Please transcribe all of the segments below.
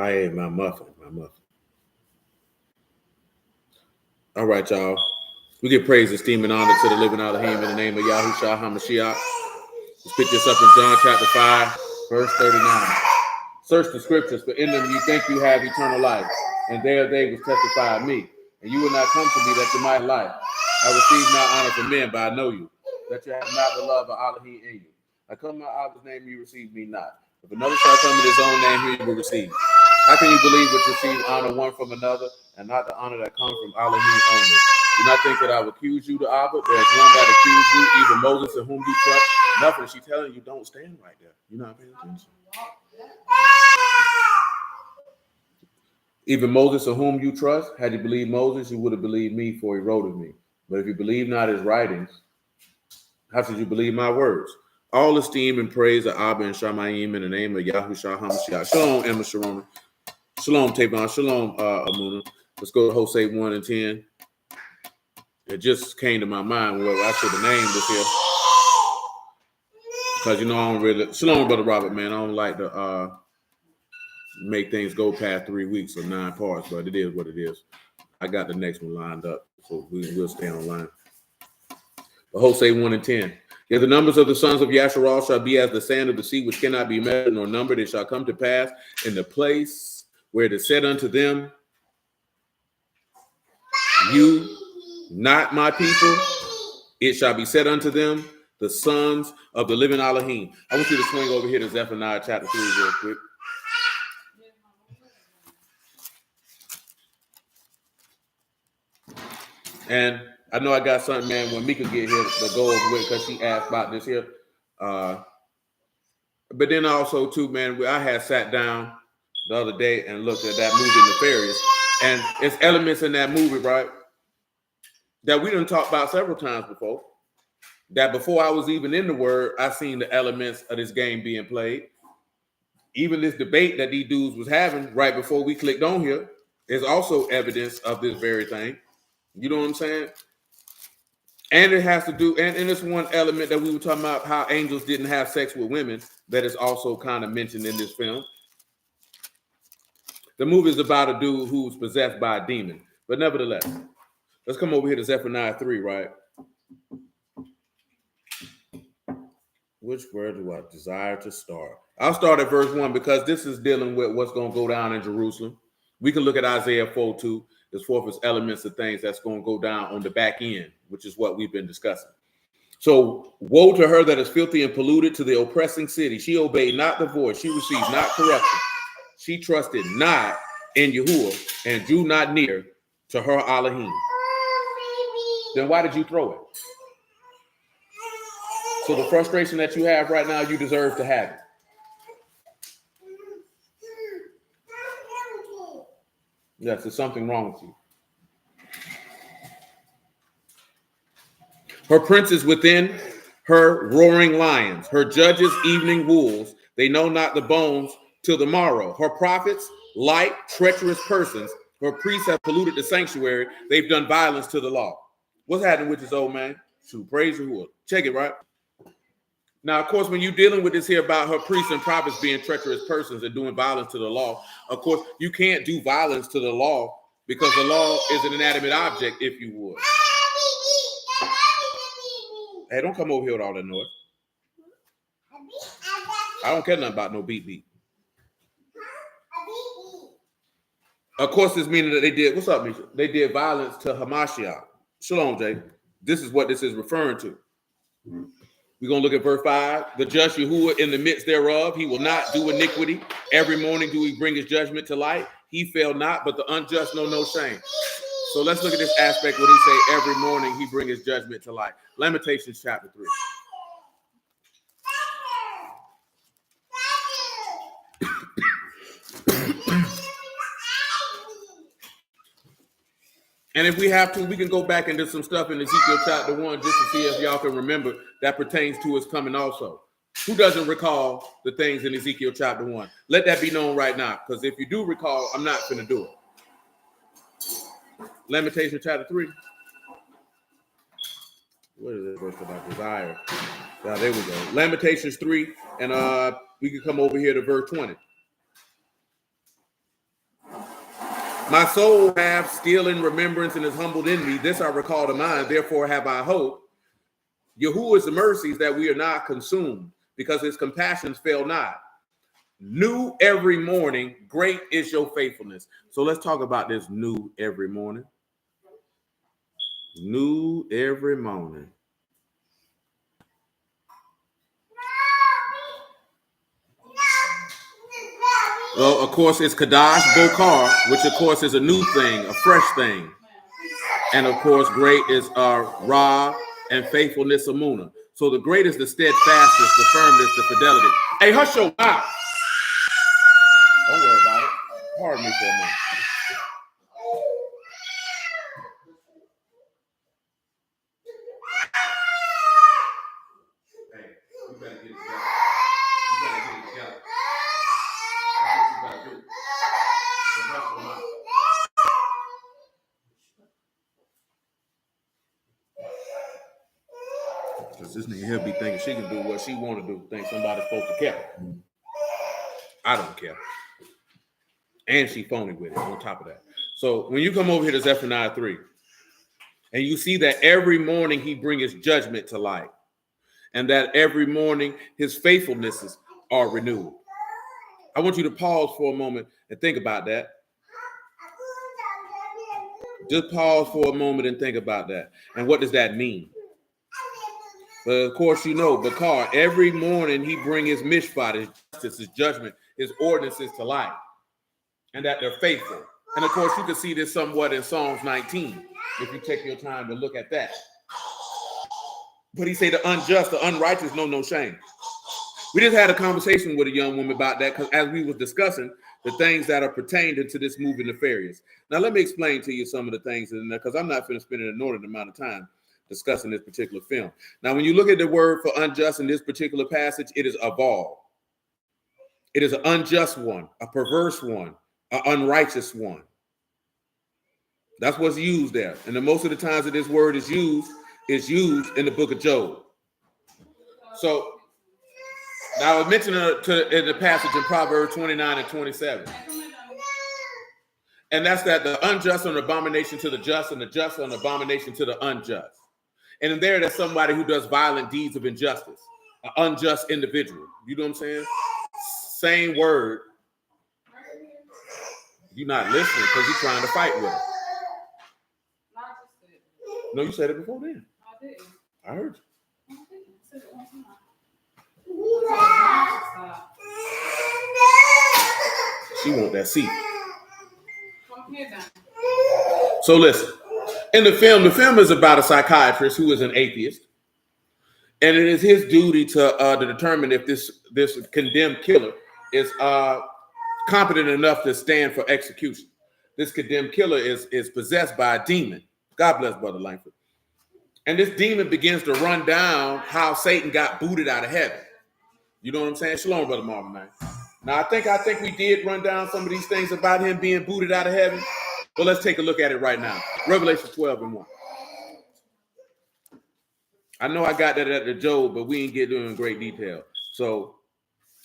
I ate my muffin. All right, y'all. We give praise, esteem, and honor to the living Alahym in the name of Yahushua HaMashiach. Let's pick this up in John chapter 5, verse 39. Search the scriptures, for in them you think you have eternal life, and there they will testify of me. And you will not come to me that you might life. I receive not honor from men, but I know you, that you have not the love of Alahym in you. I come in my Abba's name, you receive me not. If another shall come in his own name, he will receive. How can you believe which receive honor one from another, and not the honor that comes from Alahym only? Do not think that I will accuse you to Abba. There's one that accused you, even Moses, in whom you trust. Nothing. She's telling you, don't stand right there. You're not paying attention. Even Moses, in whom you trust, had you believed Moses, you would have believed me, for he wrote of me. But if you believe not his writings, how should you believe my words? All esteem and praise of Abba and Shamayim in the name of Yahushua HaMashiach. Shalom, Emma Sharona. Shalom, Tavon. Shalom, Amuna. Let's go to Hosea 1 and 10. It just came to my mind what I should have named this here. Because, I don't really... Shalom, Brother Robert, man. I don't like to make things go past 3 weeks or 9 parts, but it is what it is. I got the next one lined up, so we'll stay online. But Hosea 1 and 10. Yet the numbers of the sons of Yasharal shall be as the sand of the sea, which cannot be measured nor numbered. It shall come to pass in the place where it is said unto them, you, not my people, it shall be said unto them, the sons of the living Alahym. I want you to swing over here to Zephaniah chapter 3 real quick. And I know I got something, man, when Mika get here to go over with, because she asked about this here. But then also, too, man, I had sat down the other day and looked at that movie, Nefarious. And it's elements in that movie, right, that we done talked about several times before. That before I was even in the word, I seen the elements of this game being played. Even this debate that these dudes was having right before we clicked on here is also evidence of this very thing. You know what I'm saying? And it has to do, and it's one element that we were talking about, how angels didn't have sex with women, that is also kind of mentioned in this film. The movie is about a dude who's possessed by a demon. But nevertheless, let's come over here to Zephaniah 3, right? Which word do I desire to start? I'll start at verse 1 because this is dealing with what's going to go down in Jerusalem. We can look at Isaiah 4 too, as far as elements of things that's going to go down on the back end, which is what we've been discussing. So, woe to her that is filthy and polluted, to the oppressing city. She obeyed not the voice. She received not correction. She trusted not in Yahuwah and drew not near to her Alahym. Then why did you throw it? So the frustration that you have right now, you deserve to have it. Yes, there's something wrong with you. Her princes within her roaring lions, her judges evening wolves. They know not the bones till the morrow. Her prophets, light, treacherous persons. Her priests have polluted the sanctuary. They've done violence to the law. What's happening with this old man? Shoot, praise Yahuwah. Check it, right? Now, of course, when you're dealing with this here about her priests and prophets being treacherous persons and doing violence to the law, of course, you can't do violence to the law because the law is an inanimate object, if you would. Hey, don't come over here with all that noise. I don't care nothing about no beep beep. Of course, this meaning that they did, what's up, Misha? They did violence to Hamashiach. Shalom, Jay. This is what this is referring to. We're going to look at verse 5. The just Yahuwah in the midst thereof, he will not do iniquity. Every morning do he bring his judgment to light. He fail not, but the unjust know no shame. So let's look at this aspect where he say every morning he bring his judgment to light. Lamentations chapter 3. And if we have to, we can go back and do some stuff in Ezekiel chapter 1 just to see if y'all can remember that pertains to his coming also. Who doesn't recall the things in Ezekiel chapter 1? Let that be known right now, because if you do recall, I'm not going to do it. Lamentations chapter 3. What is it verse about desire? Now, there we go. Lamentations 3, and we can come over here to verse 20. My soul hath still in remembrance and is humbled in me. This I recall to mind, therefore have I hope. Yahuwah's mercies that we are not consumed, because his compassions fail not. New every morning, great is your faithfulness. So let's talk about this new every morning. New every morning. Well, of course, it's Kadash Bokar, which of course is a new thing, a fresh thing. And of course, great is Ra and faithfulness Amuna. So the great is the steadfastness, the firmness, the fidelity. Hey, hush your mouth. Don't worry about it. Pardon me for a moment. Hey, you better get it together. You better get it together. That's what you gotta do. So hush your mouth. Because this nigga here be thinking she can do what she want to do. Think somebody's supposed to care. I don't care. And she phony with it on top of that. So when you come over here to Zephaniah 3, and you see that every morning he brings his judgment to light, and that every morning his faithfulnesses are renewed. I want you to pause for a moment and think about that. Just pause for a moment and think about that. And what does that mean? But of course, you know, Bakar, every morning he brings his mishpat, his justice, his judgment, his ordinances to light, and that they're faithful. And of course, you can see this somewhat in Psalms 19, if you take your time to look at that. But he say the unjust, the unrighteous know no shame. We just had a conversation with a young woman about that, because as we was discussing the things that are pertained into this movie Nefarious. Now, let me explain to you some of the things in there, because I'm not going to spend an inordinate amount of time discussing this particular film. Now, when you look at the word for unjust in this particular passage, it is aval. It is an unjust one, a perverse one, an unrighteous one. That's what's used there. And the most of the times that this word is used in the book of Job. So now I mentioned in the passage in Proverbs 29 and 27. And that's that the unjust are an abomination to the just, and the just are an abomination to the unjust. And in there's somebody who does violent deeds of injustice, an unjust individual. You know what I'm saying? Same word. You're not listening because you're trying to fight with him. No, you said it before then. I did. I heard you. I said it one time. She want that seat. So listen. In the film is about a psychiatrist who is an atheist, and it is his duty to determine if this condemned killer is competent enough to stand for execution. This condemned killer is possessed by a demon. God bless Brother Langford. And this demon begins to run down how Satan got booted out of heaven. You know what I'm saying? Shalom, Brother Marvin, man. Now, I think we did run down some of these things about him being booted out of heaven. But let's take a look at it right now. Revelation 12 and 1. I know I got that at the Job, but we didn't get into it in great detail. So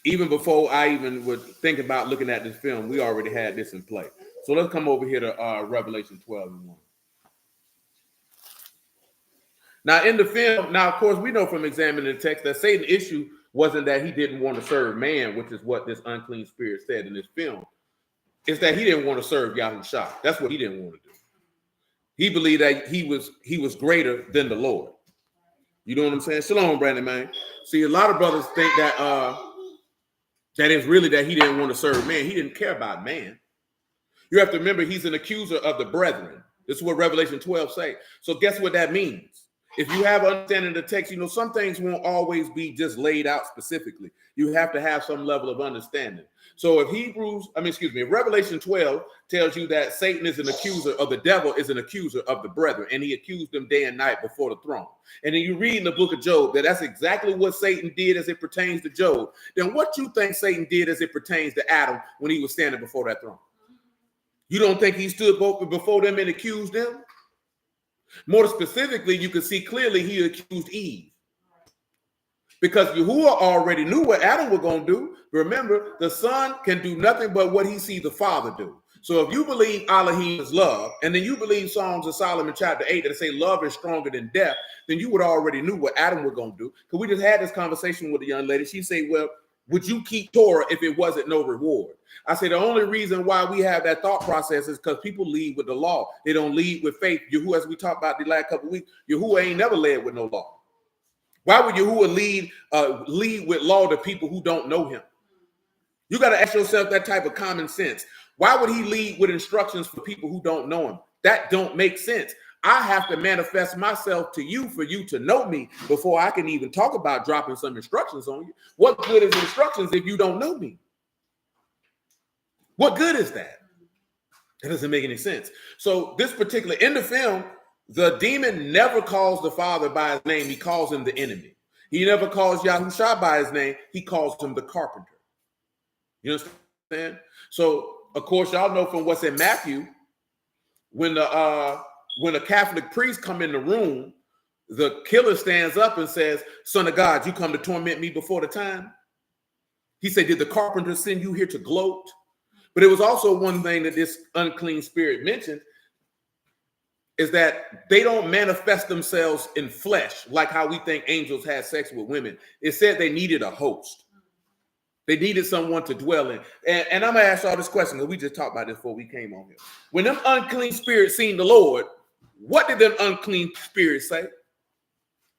even before I even would think about looking at this film, we already had this in play. So let's come over here to Revelation 12 and 1. Now, in the film, of course, we know from examining the text that Satan's issue wasn't that he didn't want to serve man, which is what this unclean spirit said in this film. It's that he didn't want to serve Yahushua. That's what he didn't want to do. He believed that he was greater than the Lord. You know what I'm saying? Shalom, Brandon, man. See, a lot of brothers think that that it's really that he didn't want to serve man. He didn't care about man. You have to remember he's an accuser of the brethren. This is what Revelation 12 say. So guess what that means? If you have understanding the text, you know, some things won't always be just laid out specifically. You have to have some level of understanding. So if Revelation 12 tells you that Satan is an accuser of the devil, is an accuser of the brethren, and he accused them day and night before the throne. And then you read in the book of Job that that's exactly what Satan did as it pertains to Job. Then what you think Satan did as it pertains to Adam when he was standing before that throne? You don't think he stood before them and accused them? More specifically, you can see clearly he accused Eve. Because Yahuwah already knew what Adam was going to do. Remember, the son can do nothing but what he sees the father do. So if you believe Alahym is love, and then you believe Psalms of Solomon chapter 8 that say love is stronger than death, then you would already knew what Adam was going to do. Because we just had this conversation with a young lady. She said, well, would you keep Torah if it wasn't no reward? I said, the only reason why we have that thought process is because people lead with the law. They don't lead with faith. Yahuwah, as we talked about the last couple of weeks, Yahuwah ain't never led with no law. Why would Yahuwah lead with law to people who don't know him? You got to ask yourself that type of common sense. Why would he lead with instructions for people who don't know him? That don't make sense. I have to manifest myself to you for you to know me before I can even talk about dropping some instructions on you. What good is instructions if you don't know me? What good is that? That doesn't make any sense. So this particular, in the film, the demon never calls the Father by his name. He calls him the enemy. He never calls Yahushua by his name. He calls him the carpenter. You understand? So, of course, y'all know from what's in Matthew, when a Catholic priest come in the room, the killer stands up and says, "Son of God, you come to torment me before the time?" He said, "Did the carpenter send you here to gloat?" But it was also one thing that this unclean spirit mentioned is that they don't manifest themselves in flesh like how we think angels had sex with women. It said they needed a host. They needed someone to dwell in. And I'm going to ask y'all this question, because we just talked about this before we came on here. When them unclean spirits seen the Lord, what did them unclean spirits say?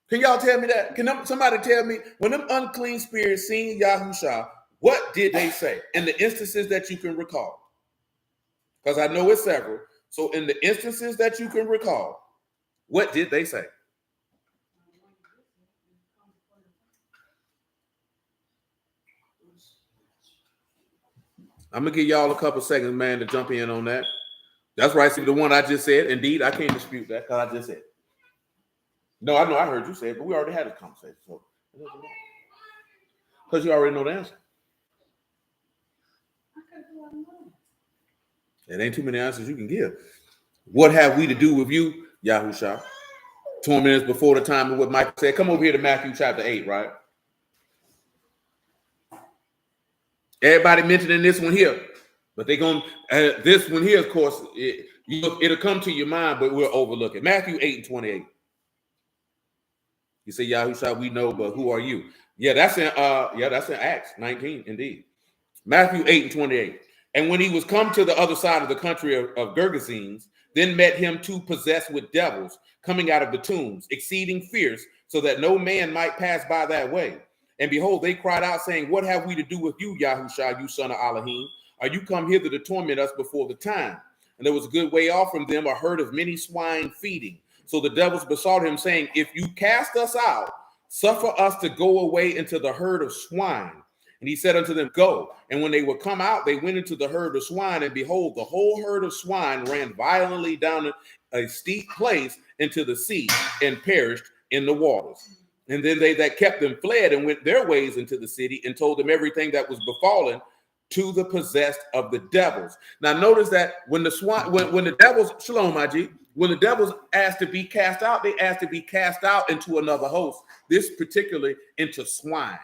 Can y'all tell me that? Can somebody tell me, when them unclean spirits seen Yahushua, what did they say in the instances that you can recall? Because I know it's several. So in the instances that you can recall, what did they say? I'm going to give y'all a couple seconds, man, to jump in on that. That's right. See, the one I just said, indeed, I can't dispute that because I just said it. No, I know I heard you say it, but we already had this conversation. So because you already know the answer. It ain't too many answers you can give. What have we to do with you, Yahushua? 20 minutes before the time of what Michael said. Come over here to Matthew chapter 8, right? Everybody mentioning this one here, but they're going to, this one here, of course, it'll come to your mind, but we'll overlook it. Matthew 8:28. You say, Yahushua, we know, but who are you? Yeah, that's in Acts 19, indeed. Matthew 8:28. And when he was come to the other side of the country of Gergesenes, then met him two possessed with devils coming out of the tombs, exceeding fierce, so that no man might pass by that way. And behold, they cried out, saying, what have we to do with you, Yahushua, you son of Alahym? Are you come hither to torment us before the time? And there was a good way off from them a herd of many swine feeding. So the devils besought him, saying, if you cast us out, suffer us to go away into the herd of swine. And he said unto them, go. And when they were come out, they went into the herd of swine, and behold, the whole herd of swine ran violently down a steep place into the sea and perished in the waters. And then they that kept them fled and went their ways into the city and told them everything that was befallen to the possessed of the devils. Now notice that when the swine, when the devils, shalom, Maji, when the devils asked to be cast out, they asked to be cast out into another host. This particularly into swine.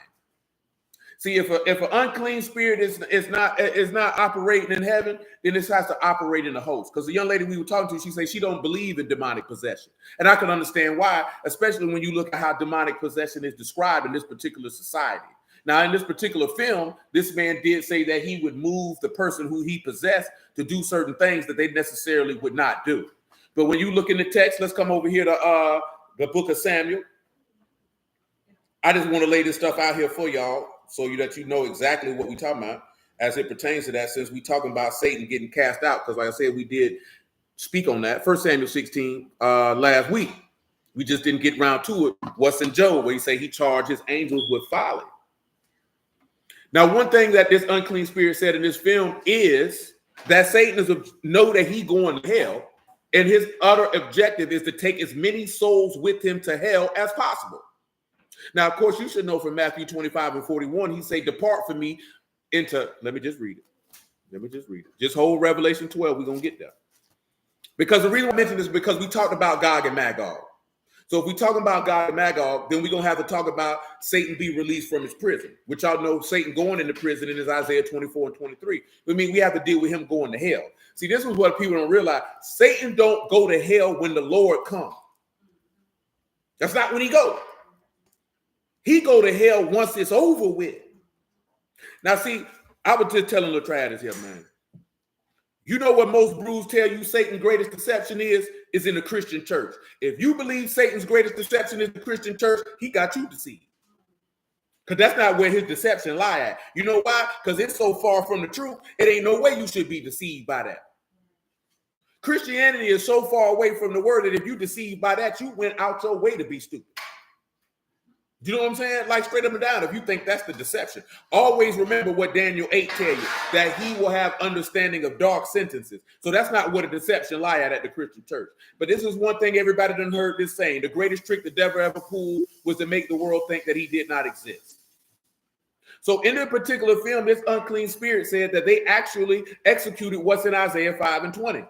See, if an unclean spirit is not operating in heaven, then this has to operate in the host. Because the young lady we were talking to, she said she don't believe in demonic possession. And I can understand why, especially when you look at how demonic possession is described in this particular society. Now, in this particular film, this man did say that he would move the person who he possessed to do certain things that they necessarily would not do. But when you look in the text, let's come over here to the book of Samuel. I just want to lay this stuff out here for y'all so that you know exactly what we're talking about as it pertains to that, since we're talking about Satan getting cast out. Because like I said, we did speak on that. 1 Samuel 16 last week. We just didn't get around to it. What's in Job, where he say he charged his angels with folly. Now, one thing that this unclean spirit said in this film is that Satan is know that he's going to hell, and his utter objective is to take as many souls with him to hell as possible. Now, of course, you should know from Matthew 25 and 41, he say, depart from me into, let me just read it. Just hold Revelation 12. We're going to get there. Because the reason I mentioned this is because we talked about Gog and Magog. So if we're talking about God and Magog, then we're going to have to talk about Satan be released from his prison, which y'all know Satan going into prison in Isaiah 24 and 23. I mean, we have to deal with him going to hell. See, this is what people don't realize. Satan don't go to hell when the Lord comes. That's not when he goes. He go to hell once it's over with. Now, see, I was just telling Latrad here, man. You know what most brews tell you Satan's greatest deception is in the Christian church. If you believe Satan's greatest deception is the Christian church, he got you deceived. Because that's not where his deception lie at. You know why? Because it's so far from the truth, it ain't no way you should be deceived by that. Christianity is so far away from the word that if you deceived by that, you went out your way to be stupid. You know what I'm saying? Like straight up and down, if you think that's the deception. Always remember what Daniel 8 tell you, that he will have understanding of dark sentences. So that's not what a deception lie at the Christian church. But this is one thing everybody done heard this saying. The greatest trick the devil ever pulled was to make the world think that he did not exist. So in this particular film, this unclean spirit said that they actually executed what's in Isaiah 5 and 20.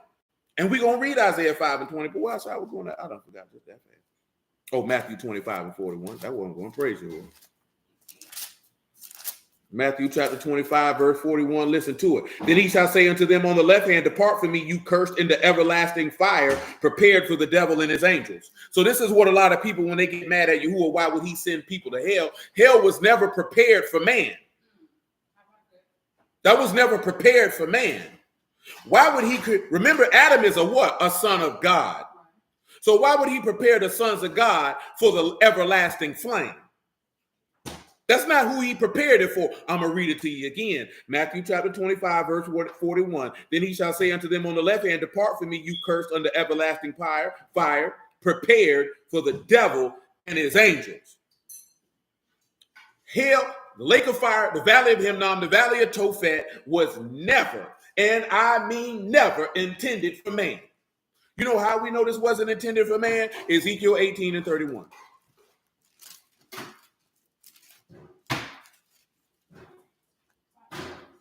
And we're going to read Isaiah 5 and 20. But why I was going to, I don't forgot just that fast. Oh, Matthew 25 and 41. That wasn't going to praise you. Matthew chapter 25, verse 41. Listen to it. Then he shall say unto them on the left hand, depart from me, you cursed, into everlasting fire, prepared for the devil and his angels. So this is what a lot of people, when they get mad at Yahuwah, why would he send people to hell? Hell was never prepared for man. That was never prepared for man. Why would he? Remember, Adam is a what? A son of God. So why would he prepare the sons of God for the everlasting flame? That's not who he prepared it for. I'm going to read it to you again. Matthew chapter 25, verse 41. Then he shall say unto them on the left hand, depart from me, you cursed, under everlasting fire, prepared for the devil and his angels. Hell, the lake of fire, the valley of Hinnom, the valley of Tophet was never, and I mean never, intended for man. You know how we know this wasn't intended for man? Ezekiel 18 and 31.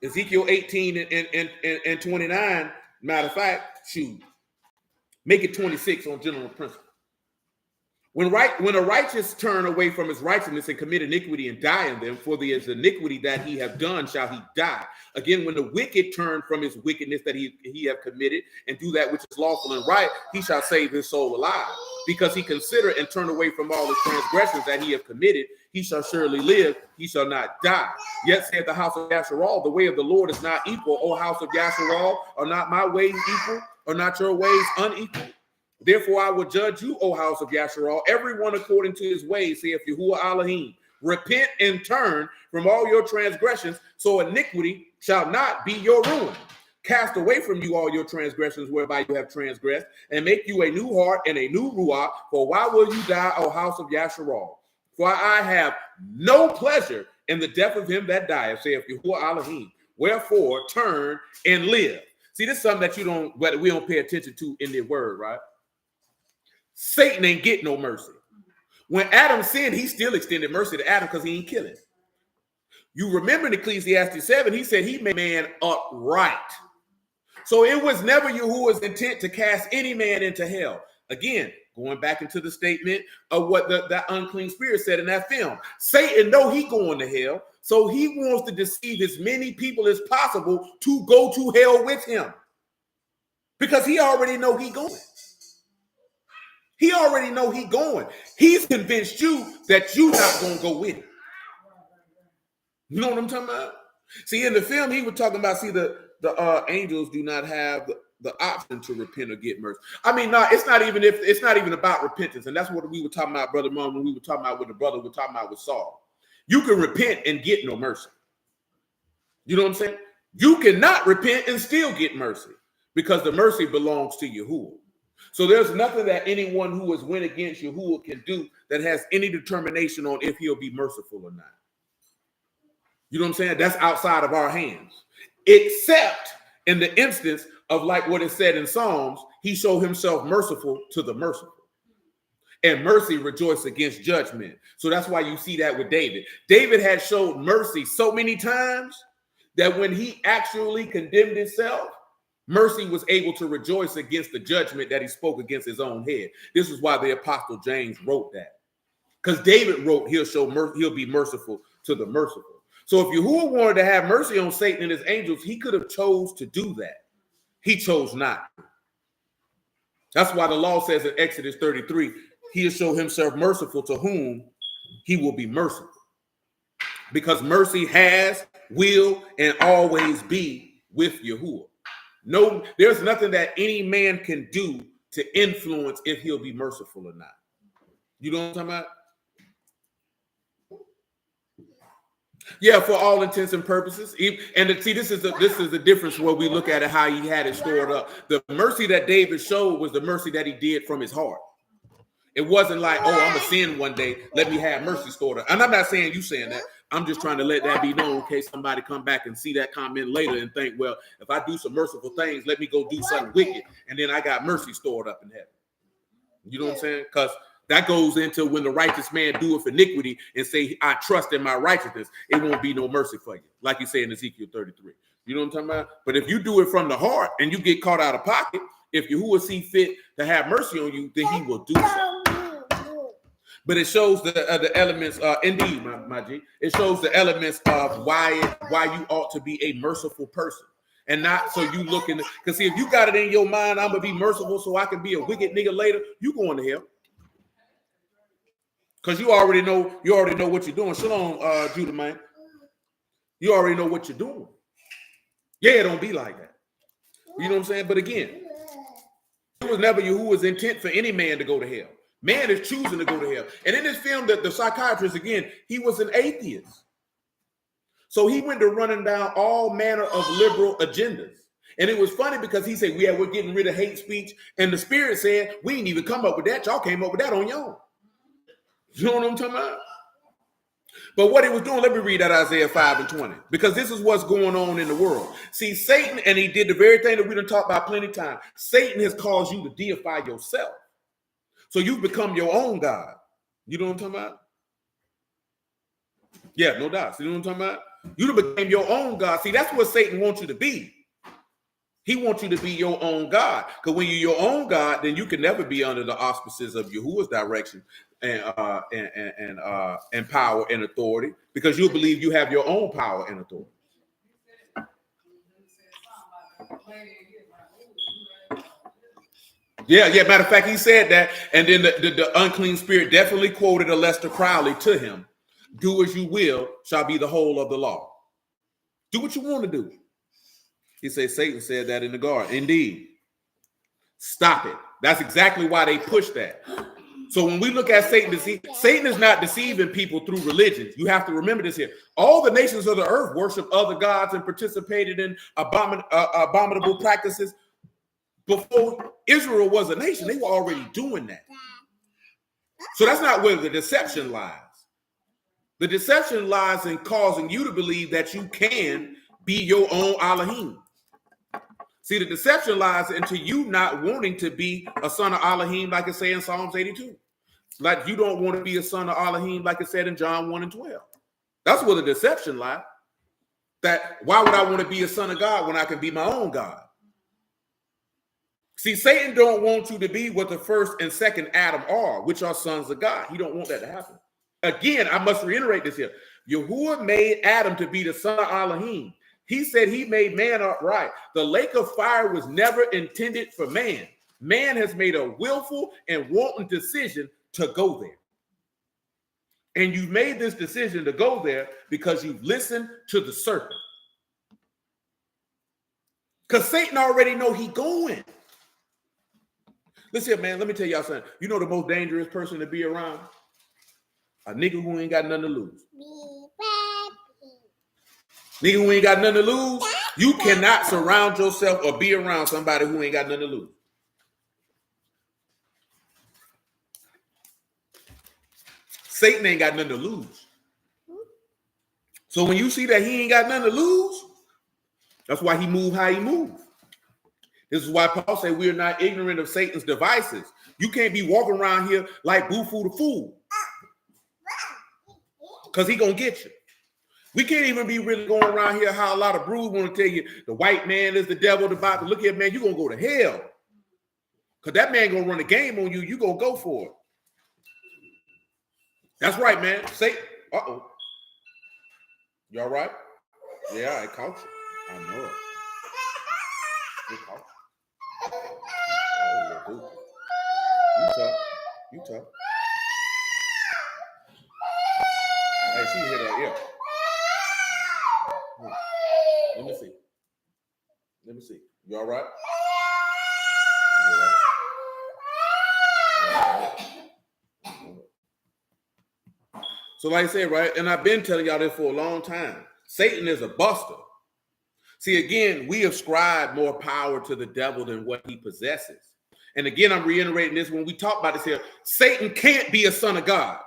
Ezekiel 18 and 29, matter of fact, shoot, make it 26 on general principle. When a righteous turn away from his righteousness and commit iniquity and die in them, for the iniquity that he have done shall he die. Again, when the wicked turn from his wickedness that he have committed and do that which is lawful and right, he shall save his soul alive. Because he consider and turn away from all the transgressions that he have committed, he shall surely live, he shall not die. Yet saith the house of Yasharal, the way of the Lord is not equal. O house of Yasharal, are not my ways equal? Are not your ways unequal? Therefore, I will judge you, O house of Yasharal, everyone according to his ways, saith Yahuwah Alahym. Repent and turn from all your transgressions, so iniquity shall not be your ruin. Cast away from you all your transgressions whereby you have transgressed, and make you a new heart and a new ruach. For why will you die, O house of Yasharal? For I have no pleasure in the death of him that dieth, saith Yahuwah Alahym. Wherefore, turn and live. See, this is something that we don't pay attention to in the word, right? Satan ain't get no mercy. When Adam sinned, he still extended mercy to Adam because he ain't killing. You remember in Ecclesiastes 7, he said he made man upright. So it was never Yahuwah's intent to cast any man into hell. Again, going back into the statement of what that unclean spirit said in that film. Satan know he going to hell, so he wants to deceive as many people as possible to go to hell with him. Because he already know he going. He already know he going. He's convinced you that you not going to go with him. You know what I'm talking about? See, in the film, he was talking about, see, the angels do not have the option to repent or get mercy. I mean, no, it's not even about repentance. And that's what we were talking about, Brother Mom, when we were talking about what the brother was talking about with Saul. You can repent and get no mercy. You know what I'm saying? You cannot repent and still get mercy because the mercy belongs to Yahuwah. So there's nothing that anyone who has went against Yahuwah can do that has any determination on if he'll be merciful or not. You know what I'm saying? That's outside of our hands. Except in the instance of, like what is said in Psalms, he showed himself merciful to the merciful. And mercy rejoices against judgment. So that's why you see that with David. David had showed mercy so many times that when he actually condemned himself, Mercy was able to rejoice against the judgment that he spoke against his own head. This is why the Apostle James wrote that. Because David wrote, he'll be merciful to the merciful. So if Yahuwah wanted to have mercy on Satan and his angels, he could have chose to do that. He chose not. That's why the law says in Exodus 33, he'll show himself merciful to whom he will be merciful. Because mercy has, will, and always be with Yahuwah. No, there's nothing that any man can do to influence if he'll be merciful or not. You know what I'm talking about? Yeah, for all intents and purposes. And see, this is the difference where we look at it, how he had it stored up. The mercy that David showed was the mercy that he did from his heart. It wasn't like, oh, I'm going to sin one day, let me have mercy stored up. And I'm not saying you saying that. I'm just trying to let that be known in case somebody come back and see that comment later and think, well, if I do some merciful things, let me go do something wicked, and then I got mercy stored up in heaven. You know what I'm saying? Because that goes into when the righteous man doeth iniquity and say, I trust in my righteousness, it won't be no mercy for you. Like you say in Ezekiel 33. You know what I'm talking about? But if you do it from the heart and you get caught out of pocket, if Yahuwah see fit to have mercy on you, then he will do so. But it shows the elements, indeed, my G. It shows the elements of why you ought to be a merciful person. And not so you looking, because see, if you got it in your mind, I'm going to be merciful so I can be a wicked nigga later, you going to hell. Because you already know what you're doing. Shalom, Judah, man. You already know what you're doing. Yeah, it don't be like that. You know what I'm saying? But again, it was never Yahuwah's intent for any man to go to hell. Man is choosing to go to hell. And in this film, that the psychiatrist, again, he was an atheist. So he went to running down all manner of liberal agendas. And it was funny because he said, yeah, we're getting rid of hate speech. And the spirit said, we didn't even come up with that. Y'all came up with that on your own. You know what I'm talking about? But what he was doing, let me read that Isaiah 5:20, because this is what's going on in the world. See, Satan, and he did the very thing that we done talked about plenty of times. Satan has caused you to deify yourself. So you've become your own God. You know what I'm talking about? Yeah, no doubt. See, you know what I'm talking about? You done became your own God. See, that's what Satan wants you to be. He wants you to be your own God. Because when you're your own God, then you can never be under the auspices of Yahuwah's direction and power and authority, because you believe you have your own power and authority. Yeah. Matter of fact, he said that, and then the unclean spirit definitely quoted Aleister Crowley to him. Do as you will shall be the whole of the law. Do what you want to do. He said Satan said that in the garden. Indeed. Stop it. That's exactly why they push that. So when we look at Satan, Satan is not deceiving people through religion. You have to remember this here. All the nations of the earth worship other gods and participated in abominable practices. Before Israel was a nation, they were already doing that. So that's not where the deception lies. The deception lies in causing you to believe that you can be your own Alahym. See, the deception lies into you not wanting to be a son of Alahym, like it says in Psalms 82. Like you don't want to be a son of Alahym, like it said in John 1:12. That's where the deception lies. That why would I want to be a son of God when I can be my own God? See, Satan don't want you to be what the first and second Adam are, which are sons of God. He don't want that to happen. Again, I must reiterate this here. Yahuwah made Adam to be the son of Alahym. He said he made man upright. The lake of fire was never intended for man. Man has made a willful and wanton decision to go there. And you made this decision to go there because you've listened to the serpent. Because Satan already know he going. Listen here, man, let me tell y'all something. You know the most dangerous person to be around? A nigga who ain't got nothing to lose. Nigga who ain't got nothing to lose, you cannot surround yourself or be around somebody who ain't got nothing to lose. Satan ain't got nothing to lose. So when you see that he ain't got nothing to lose, that's why he moved how he moved. This is why Paul said we are not ignorant of Satan's devices. You can't be walking around here like Boo-Foo the fool, because he gonna get you. We can't even be really going around here how a lot of brews want to tell you the white man is the devil, the Bible. Look here, man, you're going to go to hell. Because that man going to run a game on you. You're going to go for it. That's right, man. Say, uh-oh. You all right? Yeah, I caught you. I know it. You caught you. Oh, dude. You tough. You tough. Hey, she hit her ear. Let me see. Let me see. You all right? Yeah. So like I said, right, and I've been telling y'all this for a long time. Satan is a buster. See, again, we ascribe more power to the devil than what he possesses. And again, I'm reiterating this when we talk about this here. Satan can't be a son of God.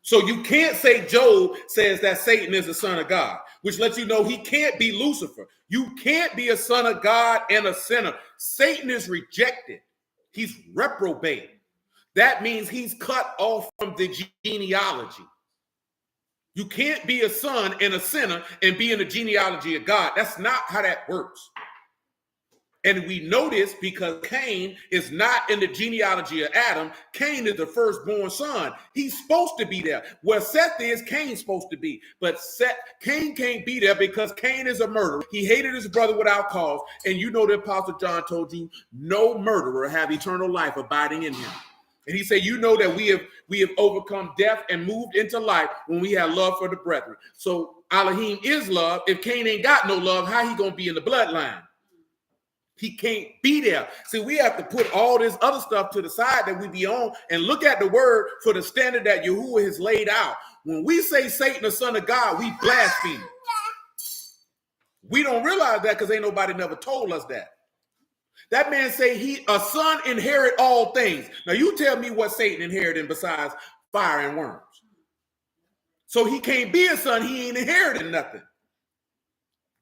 So you can't say Job says that Satan is a son of God, which lets you know he can't be Lucifer. You can't be a son of God and a sinner. Satan is rejected. He's reprobate. That means he's cut off from the genealogy. You can't be a son and a sinner and be in the genealogy of God. That's not how that works. And we know this because Cain is not in the genealogy of Adam. Cain is the firstborn son. He's supposed to be there. Where Seth is, Cain's supposed to be. But Cain can't be there because Cain is a murderer. He hated his brother without cause. And you know the Apostle John told you, no murderer have eternal life abiding in him. And he said, you know that we have overcome death and moved into life when we have love for the brethren. So Alahym is love. If Cain ain't got no love, how he going to be in the bloodline? He can't be there. See, we have to put all this other stuff to the side that we be on and look at the word for the standard that Yahuwah has laid out. When we say Satan, the son of God, we blaspheme. We don't realize that because ain't nobody never told us that. That man say a son inherit all things. Now you tell me what Satan inherited besides fire and worms. So he can't be a son. He ain't inheriting nothing.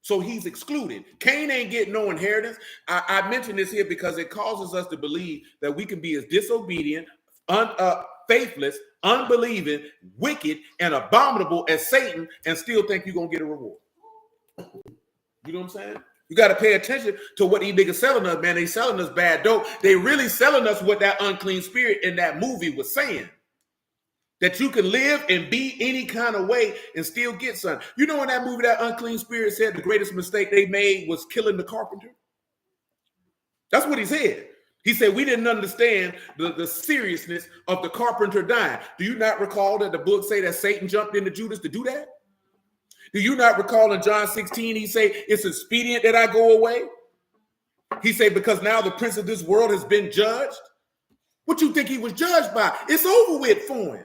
So he's excluded. Cain ain't getting no inheritance. I mention this here because it causes us to believe that we can be as disobedient, faithless, unbelieving, wicked, and abominable as Satan and still think you're going to get a reward. You know what I'm saying? You got to pay attention to what these niggas selling us, man. They selling us bad dope. They really selling us what that unclean spirit in that movie was saying. That you can live and be any kind of way and still get something. You know in that movie that unclean spirit said the greatest mistake they made was killing the carpenter? That's what he said. He said we didn't understand the seriousness of the carpenter dying. Do you not recall that the book say that Satan jumped into Judas to do that? Do you not recall in John 16 he say it's expedient that I go away? He said because now the prince of this world has been judged. What you think he was judged by? It's over with for him.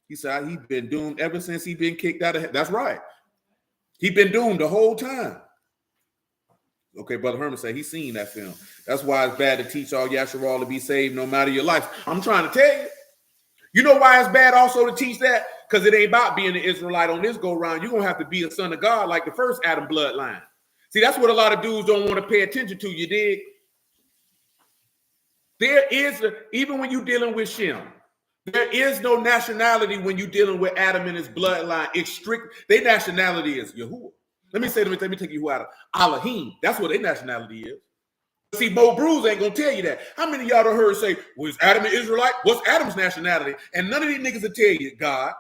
He said he's been doomed ever since he's been kicked out of heaven. That's right. He's been doomed the whole time. Okay, Brother Herman said he's seen that film. That's why it's bad to teach all Yasharal to be saved no matter your life. I'm trying to tell you. You know why it's bad also to teach that? Because it ain't about being an Israelite on this go-round. You're going to have to be a son of God like the first Adam bloodline. See, that's what a lot of dudes don't want to pay attention to, you dig? There is, even when you're dealing with Shem, there is no nationality when you're dealing with Adam and his bloodline. It's strict. Their nationality is Yahuwah. Let me take you out of Alahym. That's what their nationality is. See, Mo Bruce ain't gonna tell you that. How many of y'all done heard say, well, is Adam an Israelite? What's Adam's nationality? And none of these niggas will tell you, God.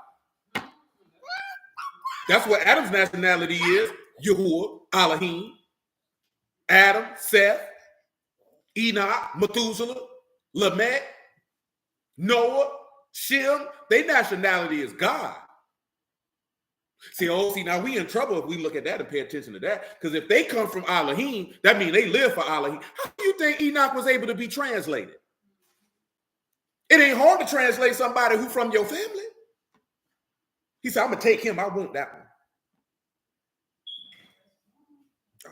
That's what Adam's nationality is. Yahuwah, Alahym, Adam, Seth, Enoch, Methuselah, Lamech, Noah, Shem. Their nationality is God. See, now we in trouble if we look at that and pay attention to that. Because if they come from Alahym, that means they live for Alahym. How do you think Enoch was able to be translated? It ain't hard to translate somebody who from your family. He said, I'm going to take him. I want that one.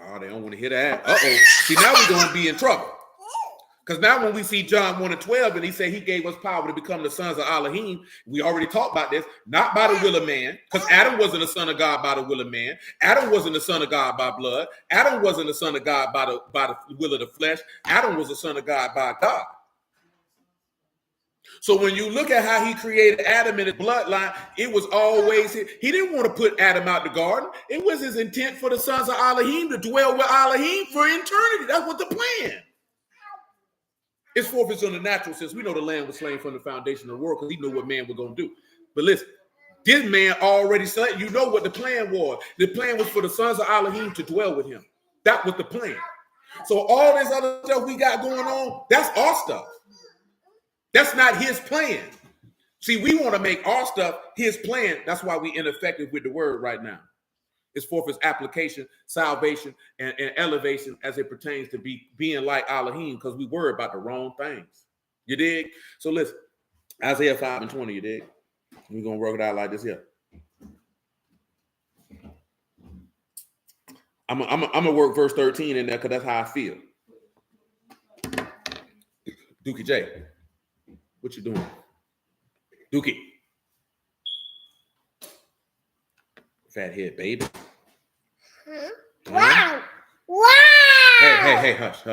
Oh, they don't want to hear that. Uh-oh. See, now we're going to be in trouble. Because now when we see John 1 and 12, and he said he gave us power to become the sons of Alahym, we already talked about this, not by the will of man, because Adam wasn't a son of God by the will of man. Adam wasn't a son of God by blood. Adam wasn't a son of God by the will of the flesh. Adam was a son of God by God. So when you look at how he created Adam in his bloodline, it was always, he didn't want to put Adam out the garden. It was his intent for the sons of Alahym to dwell with Alahym for eternity. That's what the plan. It's forfeits on the natural sense. We know the Lamb was slain from the foundation of the world because he knew what man was going to do. But listen, this man already said, you know what the plan was. The plan was for the sons of Alahym to dwell with him. That was the plan. So all this other stuff we got going on, that's our stuff. That's not his plan. See, we want to make our stuff his plan. That's why we ineffective with the word right now. It's forth its application, salvation, and elevation as it pertains to being like Alahym, because we worry about the wrong things. You dig? So listen, Isaiah 5:20, you dig? We're going to work it out like this here. I'm going to work verse 13 in there because that's how I feel. Dookie J, what you doing? Dookie. Fat head, baby. Huh? Wow. Wow. Hey, hush.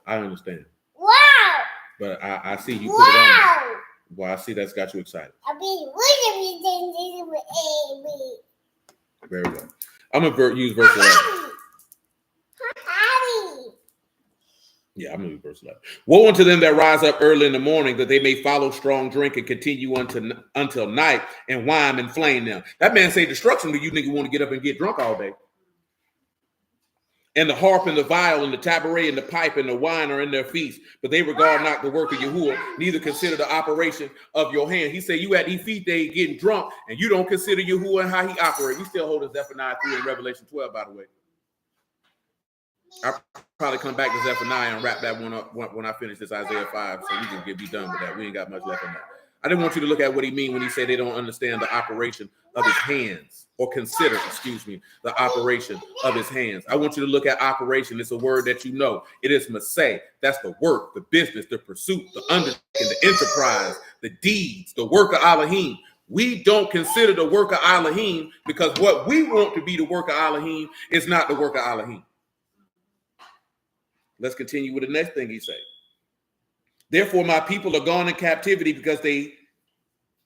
I understand. Wow. But I see you put it on. Well, I see that's got you excited. Very well. I'm going to use verse 11. Yeah, I'm going to use verse 11. Woe unto them that rise up early in the morning, that they may follow strong drink and continue until night, and wine and flame them. That man say destruction to you niggas want to get up and get drunk all day. And the harp and the viol and the tabret and the pipe and the wine are in their feast, but they regard not the work of Yahuwah, neither consider the operation of your hand. He said, you at these feast days getting drunk, and you don't consider Yahuwah and how he operates. We still holding Zephaniah 3 and Revelation 12, by the way. I'll probably come back to Zephaniah and wrap that one up when I finish this Isaiah 5, so we can be done with that. We ain't got much left on that. I didn't want you to look at what he mean when he said they don't understand the operation of his hands, or consider, the operation of his hands. I want you to look at operation. It's a word that you know. It is maseh. That's the work, the business, the pursuit, the undertaking, the enterprise, the deeds, the work of Alahym. We don't consider the work of Alahym because what we want to be the work of Alahym is not the work of Alahym. Let's continue with the next thing he said. Therefore, my people are gone in captivity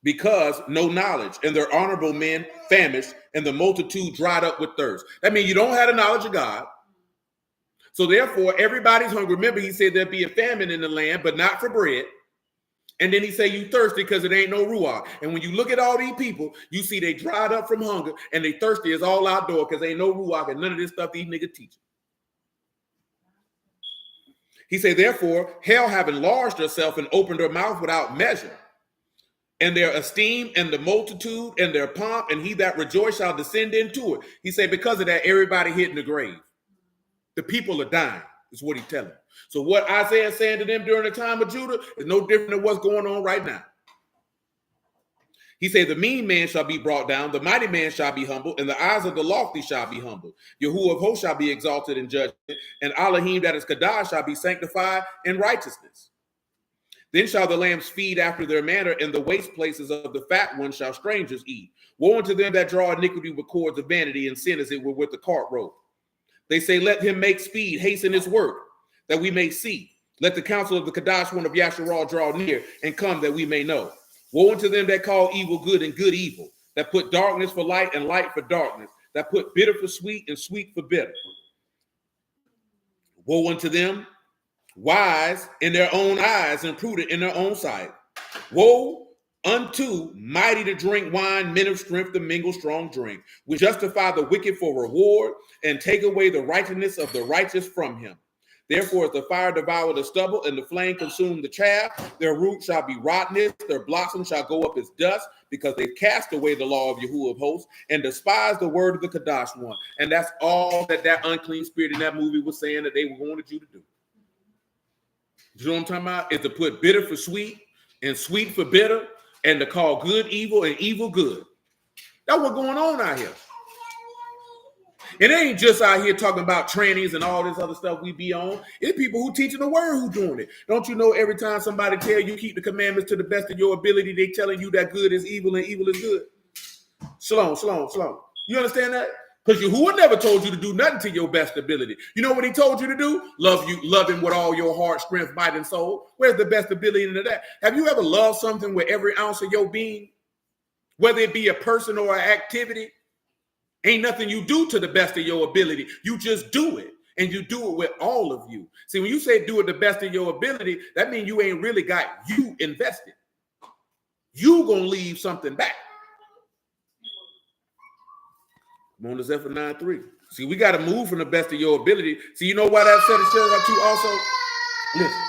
because no knowledge, and their honorable men famished, and the multitude dried up with thirst. That means you don't have the knowledge of God. So therefore, everybody's hungry. Remember, he said there'd be a famine in the land, but not for bread. And then he said you thirsty because it ain't no ruach. And when you look at all these people, you see they dried up from hunger, and they thirsty is all outdoor because ain't no ruach and none of this stuff these niggas teaching. He said, therefore, hell have enlarged herself and opened her mouth without measure. And their esteem and the multitude and their pomp, and he that rejoice shall descend into it. He said, because of that, everybody hitting the grave. The people are dying, is what he's telling. So what Isaiah is saying to them during the time of Judah is no different than what's going on right now. He said, the mean man shall be brought down, the mighty man shall be humbled, and the eyes of the lofty shall be humbled. Yahuwah of hosts shall be exalted in judgment, and Alahym that is Kadash shall be sanctified in righteousness. Then shall the lambs feed after their manner, and the waste places of the fat ones shall strangers eat. Woe unto them that draw iniquity with cords of vanity, and sin as it were with the cart rope. They say, let him make speed, hasten his work, that we may see. Let the counsel of the Kadash one of Yasharal draw near, and come that we may know. Woe unto them that call evil good and good evil, that put darkness for light and light for darkness, that put bitter for sweet and sweet for bitter. Woe unto them, wise in their own eyes and prudent in their own sight. Woe unto mighty to drink wine, men of strength to mingle strong drink, which justify the wicked for reward and take away the righteousness of the righteous from him. Therefore, as the fire devour the stubble and the flame consume the chaff, their root shall be rottenness, their blossom shall go up as dust, because they've cast away the law of Yahuwah of hosts and despised the word of the Kadash one. And that's all that unclean spirit in that movie was saying that they wanted you to do. You know what I'm talking about? Is to put bitter for sweet and sweet for bitter, and to call good evil and evil good. That's what's going on out here. It ain't just out here talking about trannies and all this other stuff we be on. It's people who teaching the word who doing it. Don't you know every time somebody tell you keep the commandments to the best of your ability, they telling you that good is evil and evil is good? Shalom. You understand that? Because Yahuwah never told you to do nothing to your best ability. You know what he told you to do? Love him with all your heart, strength, might, and soul. Where's the best ability into that? Have you ever loved something with every ounce of your being? Whether it be a person or an activity? Ain't nothing you do to the best of your ability. You just do it. And you do it with all of you. See, when you say do it the best of your ability, that means you ain't really got you invested. You gonna leave something back. I'm on to Zephaniah 9:3. See, we got to move from the best of your ability. See, you know why that said it shows up too also? Listen.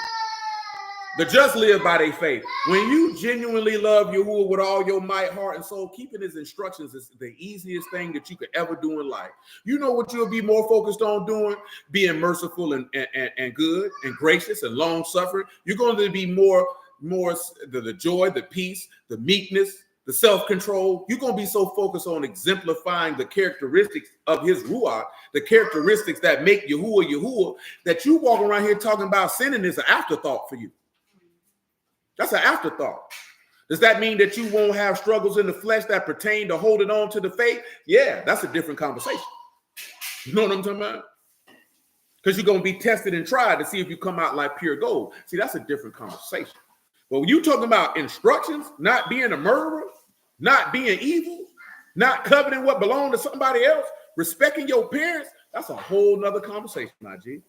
The just live by their faith. When you genuinely love Yahuwah with all your might, heart, and soul, keeping his instructions is the easiest thing that you could ever do in life. You know what you'll be more focused on doing? Being merciful and good and gracious and long-suffering. You're going to be more the joy, the peace, the meekness, the self-control. You're going to be so focused on exemplifying the characteristics of his Ruach, the characteristics that make Yahuwah, that you walk around here talking about sinning is an afterthought for you. That's an afterthought. Does that mean that you won't have struggles in the flesh that pertain to holding on to the faith? Yeah, that's a different conversation. You know what I'm talking about? Because you're going to be tested and tried to see if you come out like pure gold. See, that's a different conversation. But when you're talking about instructions, not being a murderer, not being evil, not coveting what belonged to somebody else, respecting your parents, that's a whole nother conversation, my G.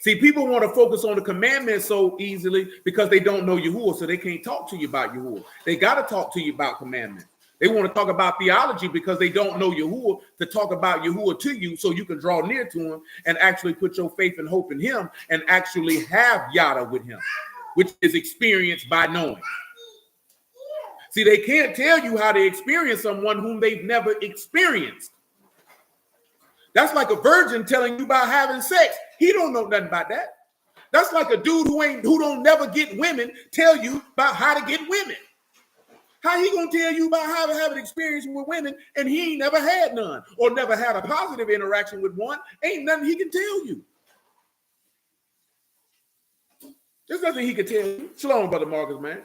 See, people want to focus on the commandments so easily because they don't know Yahuwah, so they can't talk to you about Yahuwah. They got to talk to you about commandments. They want to talk about theology because they don't know Yahuwah to talk about Yahuwah to you so you can draw near to him and actually put your faith and hope in him and actually have yada with him, which is experienced by knowing. See, they can't tell you how to experience someone whom they've never experienced. That's like a virgin telling you about having sex. He don't know nothing about that. That's like a dude who don't never get women tell you about how to get women. How he gonna tell you about how to have an experience with women and he ain't never had none or never had a positive interaction with one? Ain't nothing he can tell you. There's nothing he can tell you. Shalom, Brother Marcus, man.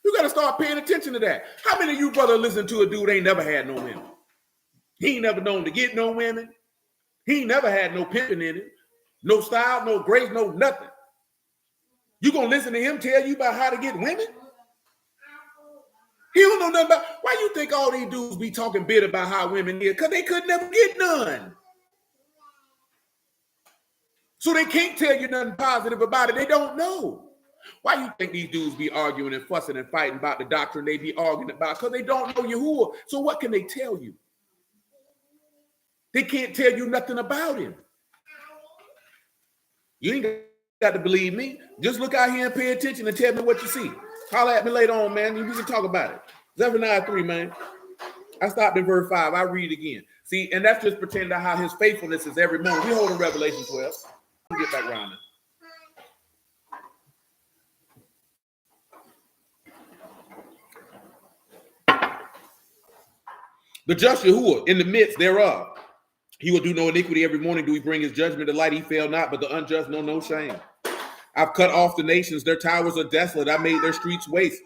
You got to start paying attention to that. How many of you brother listen to a dude ain't never had no women? He ain't never known to get no women. He ain't never had no pimping in it. No style, no grace, no nothing. You gonna listen to him tell you about how to get women? He don't know nothing about. Why you think all these dudes be talking bit about how women is? Because they could never get none. So they can't tell you nothing positive about it. They don't know. Why you think these dudes be arguing and fussing and fighting about the doctrine they be arguing about? Because they don't know Yahuwah. So what can they tell you? They can't tell you nothing about him. You ain't got to believe me. Just look out here and pay attention and tell me what you see. Holler at me later on, man. We can talk about it. Zephaniah 3, man. I stopped in verse 5. I read it again. See, and that's just pretending to how his faithfulness is every moment. We hold in Revelation 12. Let me get back around now. The just Yahuwah in the midst thereof. He will do no iniquity. Every morning do he bring his judgment to light. He fail not, but the unjust know no shame. I've cut off the nations. Their towers are desolate. I made their streets waste,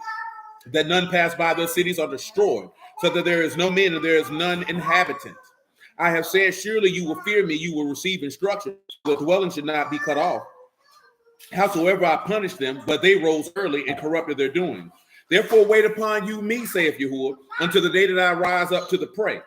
that none pass by. Their cities are destroyed, so that there is no man and there is none inhabitant. I have said, surely you will fear me. You will receive instruction. The dwelling should not be cut off. Howsoever I punished them, but they rose early and corrupted their doings. Therefore wait upon you me, saith Yahuwah, until the day that I rise up to the prey.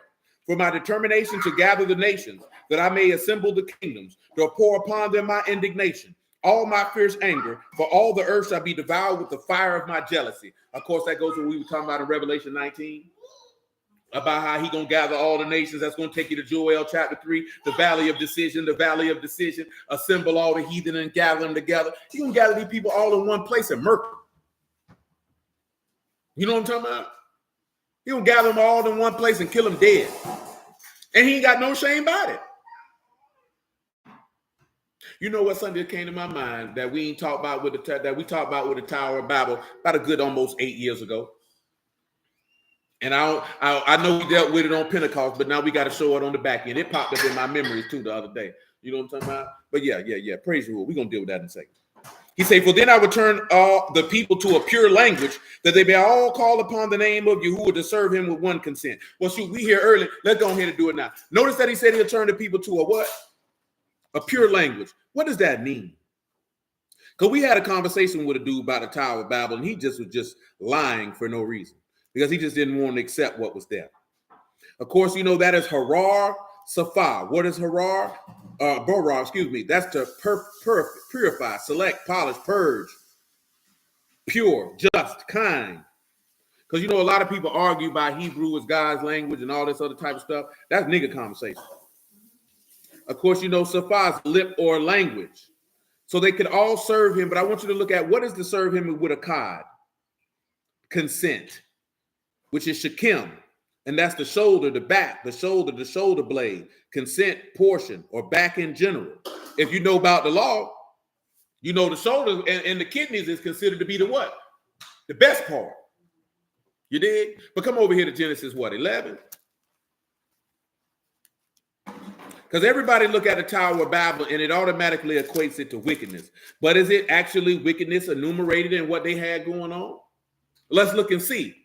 For my determination to gather the nations, that I may assemble the kingdoms, to pour upon them my indignation, all my fierce anger, for all the earth shall be devoured with the fire of my jealousy. Of course, that goes to what we were talking about in Revelation 19, about how he going to gather all the nations. That's going to take you to Joel chapter 3, the valley of decision, assemble all the heathen and gather them together. He going to gather these people all in one place and murder them. You know what I'm talking about? He gonna gather them all in one place and kill them dead. And he ain't got no shame about it. You know what something that came to my mind that we ain't talked about with we talked about with the Tower of Babel about a good almost 8 years ago. And I know we dealt with it on Pentecost, but now we got to show it on the back end. It popped up in my memories too the other day. You know what I'm talking about? But yeah. Praise the Lord. We're gonna deal with that in a second. He said, for then I would turn all the people to a pure language, that they may all call upon the name of Yahuwah to serve him with one consent. Well, shoot, we here early. Let's go ahead and do it now. Notice that he said he'll turn the people to a what? A pure language. What does that mean? Because we had a conversation with a dude about the Tower of Babel, and he just was just lying for no reason, because he just didn't want to accept what was there. Of course, you know that is Harar Safar. What is Harar? Borar, excuse me. That's to purify, select, polish, purge, pure, just, kind. Because you know a lot of people argue by Hebrew as God's language and all this other type of stuff. That's nigga conversation. Of course, you know Safar's lip or language. So they could all serve him, but I want you to look at what is to serve him with a kod? Consent, which is shakim. And that's the shoulder, the back, the shoulder blade, consent portion, or back in general. If you know about the law, you know the shoulder and the kidneys is considered to be the what? The best part. You dig? But come over here to Genesis, what, 11? Because everybody look at the Tower of Babel and it automatically equates it to wickedness. But is it actually wickedness enumerated in what they had going on? Let's look and see.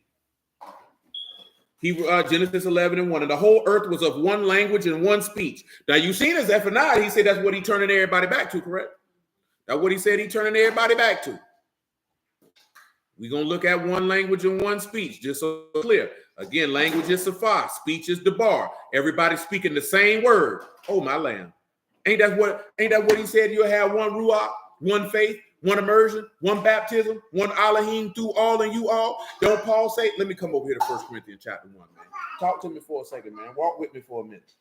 Genesis 11:1, and the whole earth was of one language and one speech. Now you seen as Zephaniah, he said that's what he turning everybody back to, correct? That's what he said he turning everybody back to. We're going to look at one language and one speech, just so clear. Again, language is Safar, speech is Debar. Everybody speaking the same word. Oh, my lamb. Ain't that what he said? You'll have one Ruach, one faith, one immersion, one baptism, one Alahym through all and you all. Don't Paul say, let me come over here to 1 Corinthians chapter 1, man. Talk to me for a second, man. Walk with me for a minute.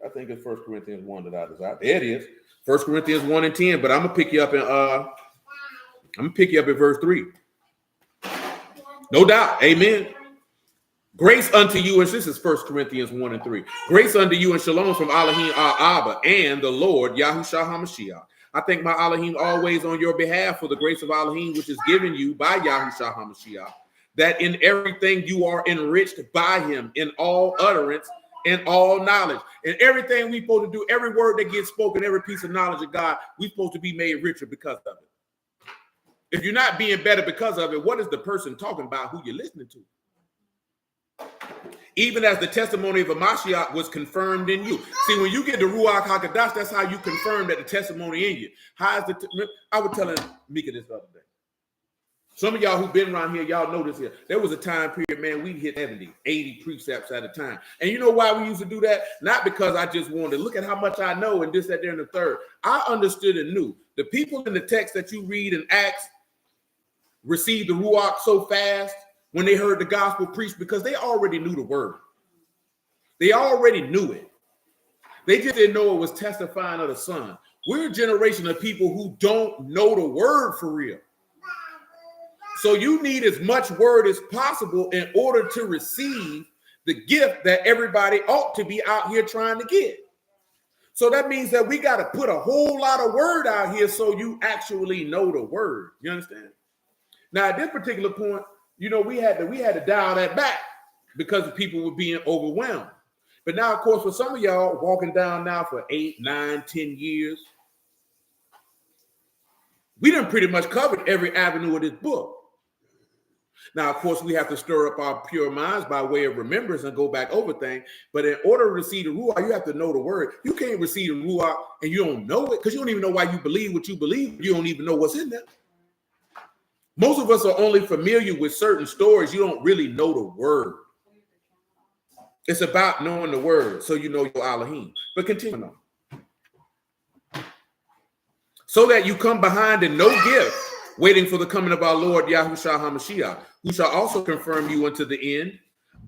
I think it's 1 Corinthians 1 that I desire. There it is. 1 Corinthians 1 and 10, but I'm gonna pick you up in verse 3. No doubt. Amen. Grace unto you, and this is 1 Corinthians 1 and 3. Grace unto you and shalom from Alahym our Abba and the Lord Yahushua HaMashiach. I thank my Alahym always on your behalf for the grace of Alahym, which is given you by Yahushua HaMashiach, that in everything you are enriched by him in all utterance and all knowledge. And everything we're supposed to do, every word that gets spoken, every piece of knowledge of God, we're supposed to be made richer because of it. If you're not being better because of it, what is the person talking about who you're listening to? Even as the testimony of a Mashiach was confirmed in you. See, when you get the Ruach HaKadosh, that's how you confirm that the testimony in you. How is I was telling Mika this the other day. Some of y'all who've been around here, y'all know this here. There was a time period, man, we'd hit 70, 80 precepts at a time. And you know why we used to do that? Not because I just wanted to look at how much I know and this, that, there, and the third. I understood and knew. The people in the text that you read in Acts received the Ruach so fast when they heard the gospel preached because they already knew the word. They already knew it. They just didn't know it was testifying of the Son. We're a generation of people who don't know the word for real. So you need as much word as possible in order to receive the gift that everybody ought to be out here trying to get. So that means that we got to put a whole lot of word out here so you actually know the word. You understand? Now, at this particular point, you know, we had to dial that back because the people were being overwhelmed. But now, of course, for some of y'all walking down now for 8, 9, 10 years, we done pretty much covered every avenue of this book. Now, of course, we have to stir up our pure minds by way of remembrance and go back over things. But in order to receive the Ruach, you have to know the word. You can't receive the Ruach and you don't know it because you don't even know why you believe what you believe. You don't even know what's in there. Most of us are only familiar with certain stories. You don't really know the word. It's about knowing the word so you know your Alahym. But continue on. So that you come behind in no gift, waiting for the coming of our Lord Yahushua HaMashiach, who shall also confirm you unto the end,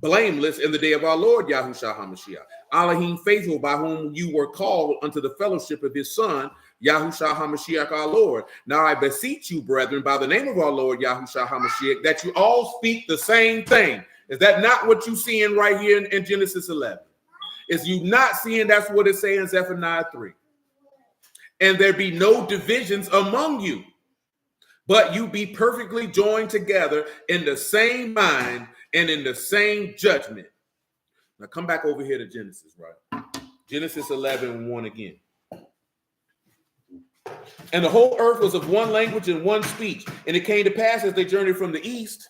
blameless in the day of our Lord Yahushua HaMashiach. Alahym faithful, by whom you were called unto the fellowship of his Son, Yahushua HaMashiach our Lord. Now I beseech you, brethren, by the name of our Lord Yahushua HaMashiach, that you all speak the same thing. Is that not what you're seeing right here in Genesis 11? Is you not seeing that's what it's saying in Zephaniah 3? And there be no divisions among you, but you be perfectly joined together in the same mind and in the same judgment. Now come back over here to Genesis, right? Genesis 11:1 again. And the whole earth was of one language and one speech. And it came to pass as they journeyed from the east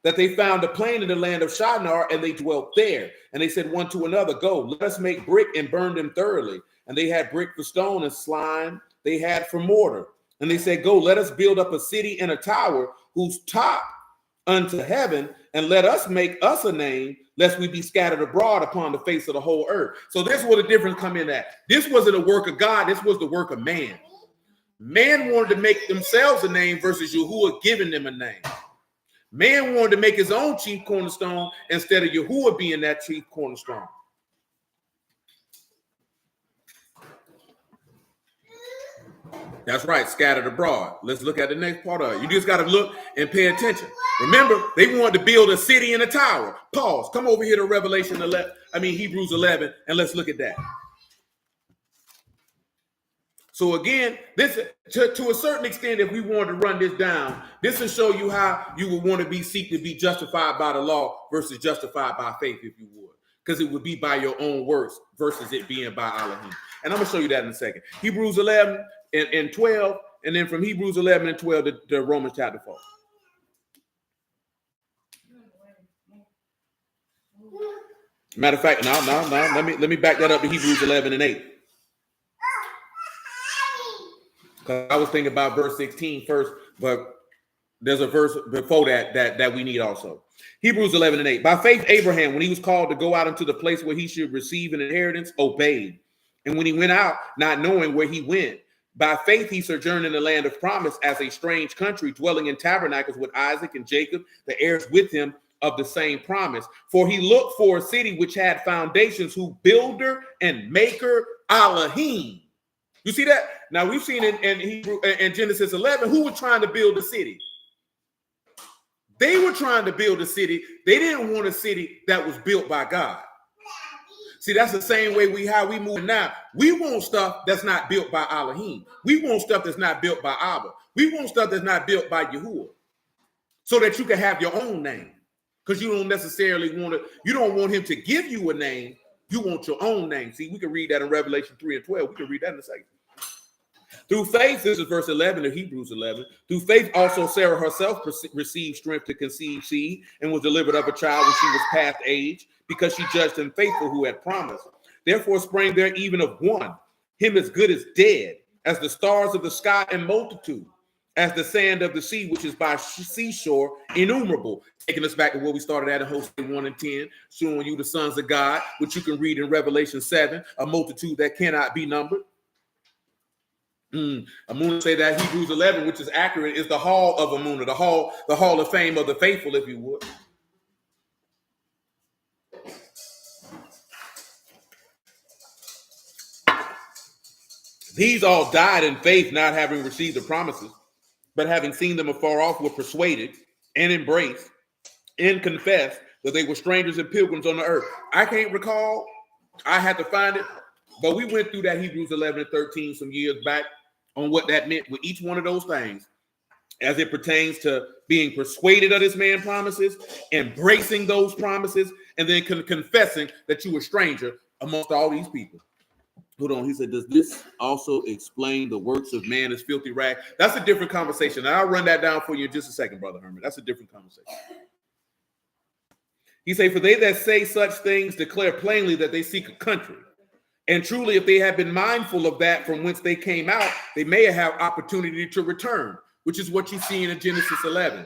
that they found a plain in the land of Shinar, and they dwelt there. And they said one to another, go, let us make brick and burn them thoroughly. And they had brick for stone, and slime they had for mortar. And they said, go, let us build up a city and a tower whose top unto heaven, and let us make us a name, lest we be scattered abroad upon the face of the whole earth. So this is where the difference come in at. This wasn't a work of God. This was the work of man. Man wanted to make themselves a name versus Yahuwah giving them a name. Man wanted to make his own chief cornerstone instead of Yahuwah being that chief cornerstone. That's right, scattered abroad. Let's look at the next part of it. You just got to look and pay attention. Remember, they wanted to build a city and a tower. Pause. Come over here to Hebrews 11, and let's look at that. So again, this to a certain extent, if we wanted to run this down, this will show you how you would want to seek to be justified by the law versus justified by faith, if you would. Because it would be by your own works versus it being by Alahym. And I'm going to show you that in a second. Hebrews 11 and 12, and then from Hebrews 11 and 12 to Romans chapter 4. Matter of fact, no. Let me back that up to Hebrews 11 and 8. Because I was thinking about verse 16 first, but there's a verse before that we need also. Hebrews 11 and 8. By faith, Abraham, when he was called to go out into the place where he should receive an inheritance, obeyed. And when he went out, not knowing where he went, by faith he sojourned in the land of promise as a strange country, dwelling in tabernacles with Isaac and Jacob, the heirs with him of the same promise. For he looked for a city which had foundations, whose builder and maker Alahym. You see that? Now we've seen in Genesis 11, who was trying to build a city? They were trying to build a city. They didn't want a city that was built by God. See, that's the same way how we move now. We want stuff that's not built by Alahym. We want stuff that's not built by Abba. We want stuff that's not built by Yahuwah, so that you can have your own name. Because you don't necessarily you don't want him to give you a name. You want your own name. See, we can read that in Revelation 3 and 12. We can read that in a second. Through faith, this is verse 11 of Hebrews 11. Through faith also Sarah herself received strength to conceive seed and was delivered of a child when she was past age, because she judged him faithful who had promised. Therefore sprang there even of one, him as good as dead, as the stars of the sky in multitude, as the sand of the sea, which is by seashore innumerable. Taking us back to where we started at in Hosea 1 and 10, showing you the sons of God, which you can read in Revelation 7, a multitude that cannot be numbered. I'm going to say that Hebrews 11, which is accurate, is the hall of Amunah, the hall of fame of the faithful, if you would. These all died in faith, not having received the promises, but having seen them afar off, were persuaded and embraced and confessed that they were strangers and pilgrims on the earth. I can't recall. I had to find it. But we went through that Hebrews 11 and 13 some years back on what that meant with each one of those things as it pertains to being persuaded of this man's promises, embracing those promises, and then confessing that you were a stranger amongst all these people. Hold on, he said, does this also explain the works of man as filthy rag? That's a different conversation. And I'll run that down for you in just a second, Brother Herman. That's a different conversation. He said, for they that say such things declare plainly that they seek a country. And truly, if they had been mindful of that from whence they came out, they may have opportunity to return, which is what you see in Genesis 11.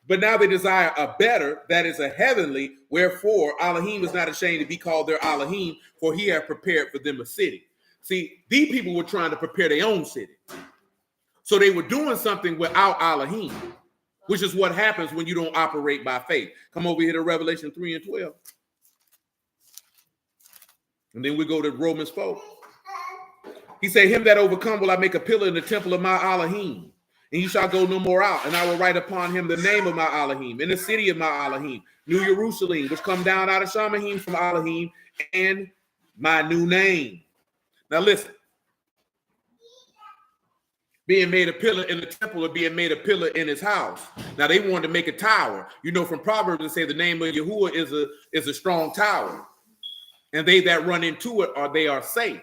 But now they desire a better, that is a heavenly, wherefore Alahym is not ashamed to be called their Alahym, for he hath prepared for them a city. See, these people were trying to prepare their own city. So they were doing something without Alahym, which is what happens when you don't operate by faith. Come over here to Revelation 3 and 12. And then we go to Romans 4. He said, him that overcome will I make a pillar in the temple of my Alahym, and he shall go no more out. And I will write upon him the name of my Alahym, in the city of my Alahym, New Jerusalem, which come down out of Shamahim from Alahym, and my new name. Now listen. Being made a pillar in the temple or being made a pillar in his house. Now they wanted to make a tower. You know, from Proverbs they say the name of Yahuwah is a strong tower. And they that run into it they are safe.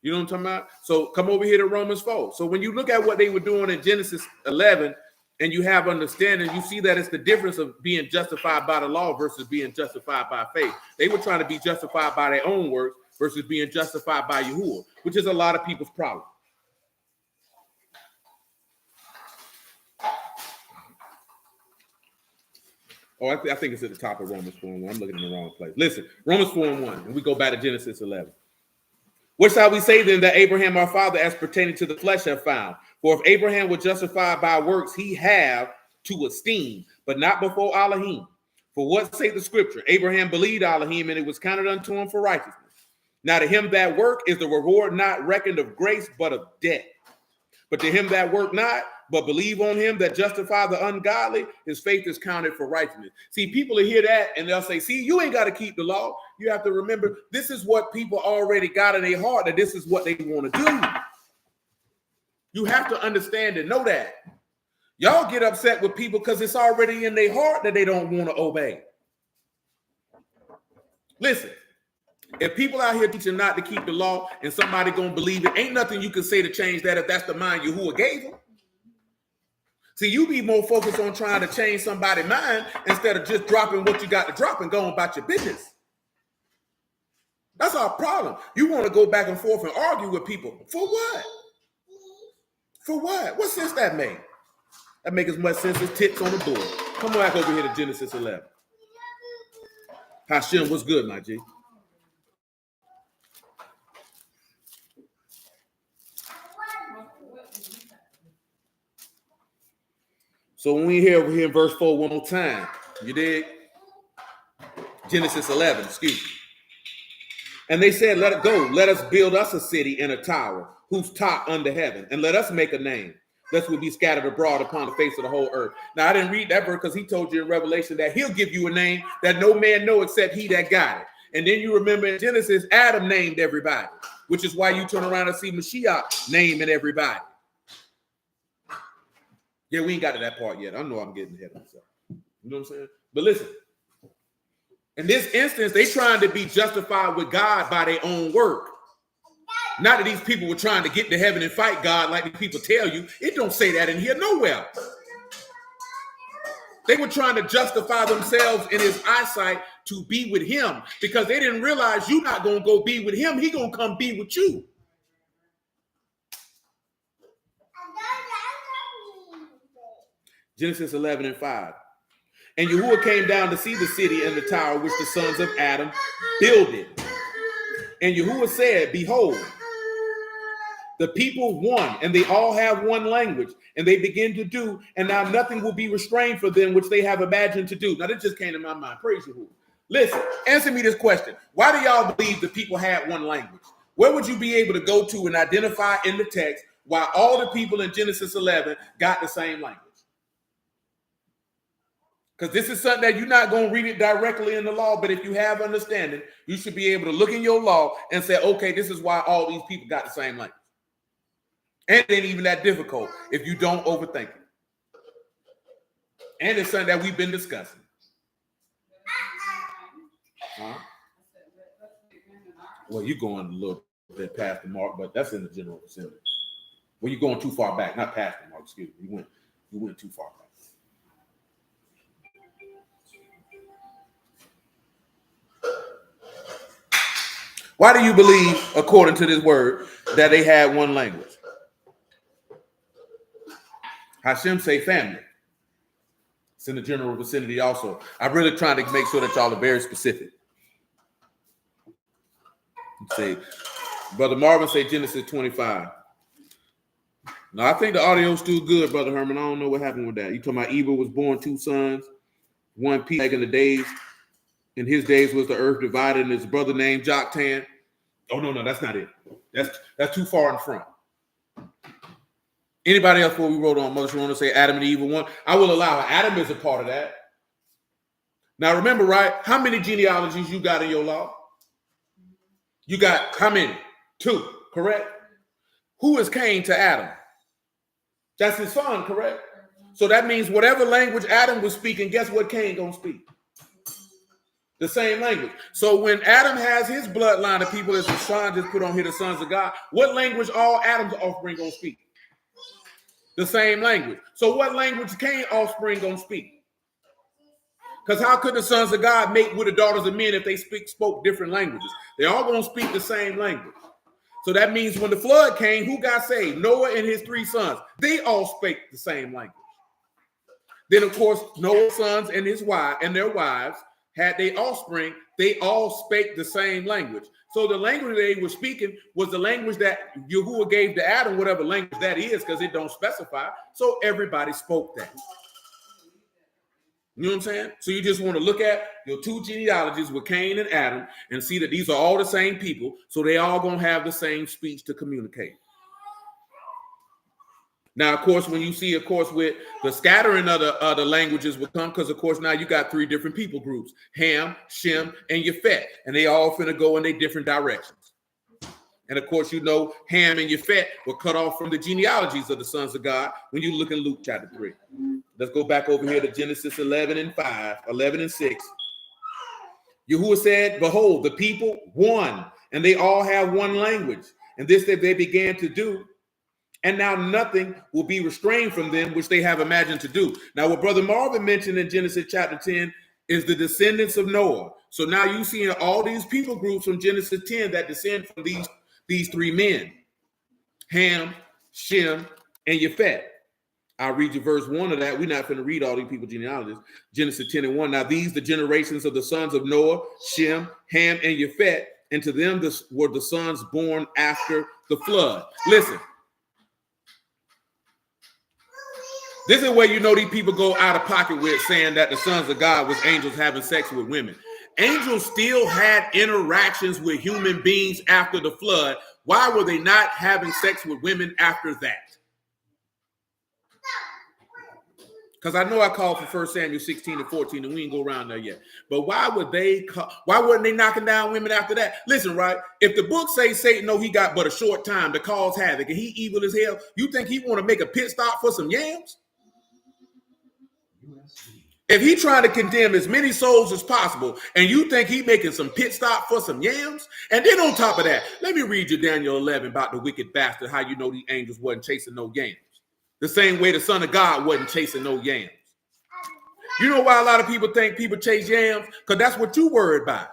You know what I'm talking about? So come over here to Romans 4. So when you look at what they were doing in Genesis 11 and you have understanding, you see that it's the difference of being justified by the law versus being justified by faith. They were trying to be justified by their own works versus being justified by Yahuwah, which is a lot of people's problem. Oh, I think it's at the top of Romans 4:1. I'm looking in the wrong place. Listen, Romans 4:1, and we go back to Genesis 11. What shall we say then that Abraham our father as pertaining to the flesh have found? For if Abraham were justified by works, he have to esteem, but not before Alahym. For what saith the scripture? Abraham believed Alahym, and it was counted unto him for righteousness. Now to him that work is the reward not reckoned of grace, but of debt. But to him that work not, but believe on him that justify the ungodly, his faith is counted for righteousness. See, people will hear that and they'll say, see, you ain't got to keep the law. You have to remember, this is what people already got in their heart, that this is what they want to do. You have to understand and know that. Y'all get upset with people because it's already in their heart that they don't want to obey. Listen, if people out here teaching not to keep the law and somebody going to believe it, ain't nothing you can say to change that if that's the mind Yahuwah gave them. See, you be more focused on trying to change somebody's mind instead of just dropping what you got to drop and going about your business. That's our problem. You want to go back and forth and argue with people. For what? For what? What sense that make? That make as much sense as tits on the board. Come back over here to Genesis 11. Hashem, what's good, my G? So when we hear over here in verse 4 one more time, you dig? Genesis 11, excuse me. And they said, let it go. Let us build us a city and a tower whose top under heaven, and let us make a name, lest we be scattered abroad upon the face of the whole earth. Now, I didn't read that verse because he told you in Revelation that he'll give you a name that no man know except he that got it. And then you remember in Genesis, Adam named everybody, which is why you turn around and see Mashiach naming everybody. Yeah, we ain't got to that part yet. I know I'm getting ahead of myself. You know what I'm saying? But listen, in this instance, they trying to be justified with God by their own work. Not that these people were trying to get to heaven and fight God like the people tell you. It don't say that in here nowhere. They were trying to justify themselves in his eyesight to be with him because they didn't realize you're not going to go be with him. He going to come be with you. Genesis 11 and 5. And Yahuwah came down to see the city and the tower which the sons of Adam builded. And Yahuwah said, behold, the people one, and they all have one language, and they begin to do, and now nothing will be restrained for them which they have imagined to do. Now, this just came to my mind. Praise Yahuwah. Listen, answer me this question. Why do y'all believe the people had one language? Where would you be able to go to and identify in the text why all the people in Genesis 11 got the same language? Because this is something that you're not going to read it directly in the law, but if you have understanding, you should be able to look in your law and say, okay, this is why all these people got the same language. And it ain't even that difficult if you don't overthink it. And it's something that we've been discussing. Well, you're going a little bit past the mark, but that's in the general vicinity. Well, you're going too far back, not past the mark, excuse me. You went too far back. Why do you believe, according to this word, that they had one language? Hashem say family. It's in the general vicinity also. I'm really trying to make sure that y'all are very specific. Say, Brother Marvin say Genesis 25. Now, I think the audio's still good, Brother Herman. I don't know what happened with that. You talking about Eber was born 2 sons, 1 piece back in the days. In his days was the earth divided, and his brother named Joktan. Oh, no, that's not it. That's too far in front. Anybody else before we wrote on Mother want to say Adam and Eve were one? I will allow it. Adam is a part of that. Now remember, right? How many genealogies you got in your law? You got how many? 2, correct? Who is Cain to Adam? That's his son, correct? So that means whatever language Adam was speaking, guess what Cain gonna speak? The same language. So when Adam has his bloodline of people, as Sean just put on here, the sons of God, what language all Adam's offspring gonna speak? The same language. So what language Cain's offspring gonna speak? Because how could the sons of God mate with the daughters of men if they spoke different languages? They're all gonna speak the same language. So that means when the flood came, who got saved? Noah and his 3 sons. They all spake the same language. Then, of course, Noah's sons and his wife and their wives had their offspring. They all spake the same language. So the language they were speaking was the language that Yahuwah gave to Adam, whatever language that is, because it don't specify. So everybody spoke that. You know what I'm saying? So you just want to look at your 2 genealogies with Cain and Adam and see that these are all the same people. So they all going to have the same speech to communicate. Now, of course, when you see, of course, with the scattering of the languages will come, because, of course, now you got 3 different people groups, Ham, Shem, and Yafet, and they all finna go in their different directions. And, of course, you know Ham and Yafet were cut off from the genealogies of the sons of God when you look in Luke chapter 3. Let's go back over here to Genesis 11 and 6. Yahuwah said, behold, the people, one, and they all have one language. And this they began to do. And now nothing will be restrained from them, which they have imagined to do. Now, what Brother Marvin mentioned in Genesis chapter 10 is the descendants of Noah. So now you see all these people groups from Genesis 10 that descend from these 3 men, Ham, Shem, and Yafet. I'll read you verse 1 of that. We're not going to read all these people genealogies. Genesis 10 and 1. Now these the generations of the sons of Noah, Shem, Ham, and Yafet, and to them were the sons born after the flood. Listen. This is where you know these people go out of pocket with saying that the sons of God was angels having sex with women. Angels still had interactions with human beings after the flood. Why were they not having sex with women after that? Because I know I called for 1 Samuel 16 and 14, and we ain't go around there yet. But why wasn't they knocking down women after that? Listen, right? If the book says Satan know he got but a short time to cause havoc and he evil as hell, you think he want to make a pit stop for some yams? If he trying to condemn as many souls as possible, and you think he making some pit stop for some yams, and then on top of that, let me read you Daniel 11 about the wicked bastard, how you know the angels wasn't chasing no yams. The same way the Son of God wasn't chasing no yams. You know why a lot of people think people chase yams? Because that's what you worried about.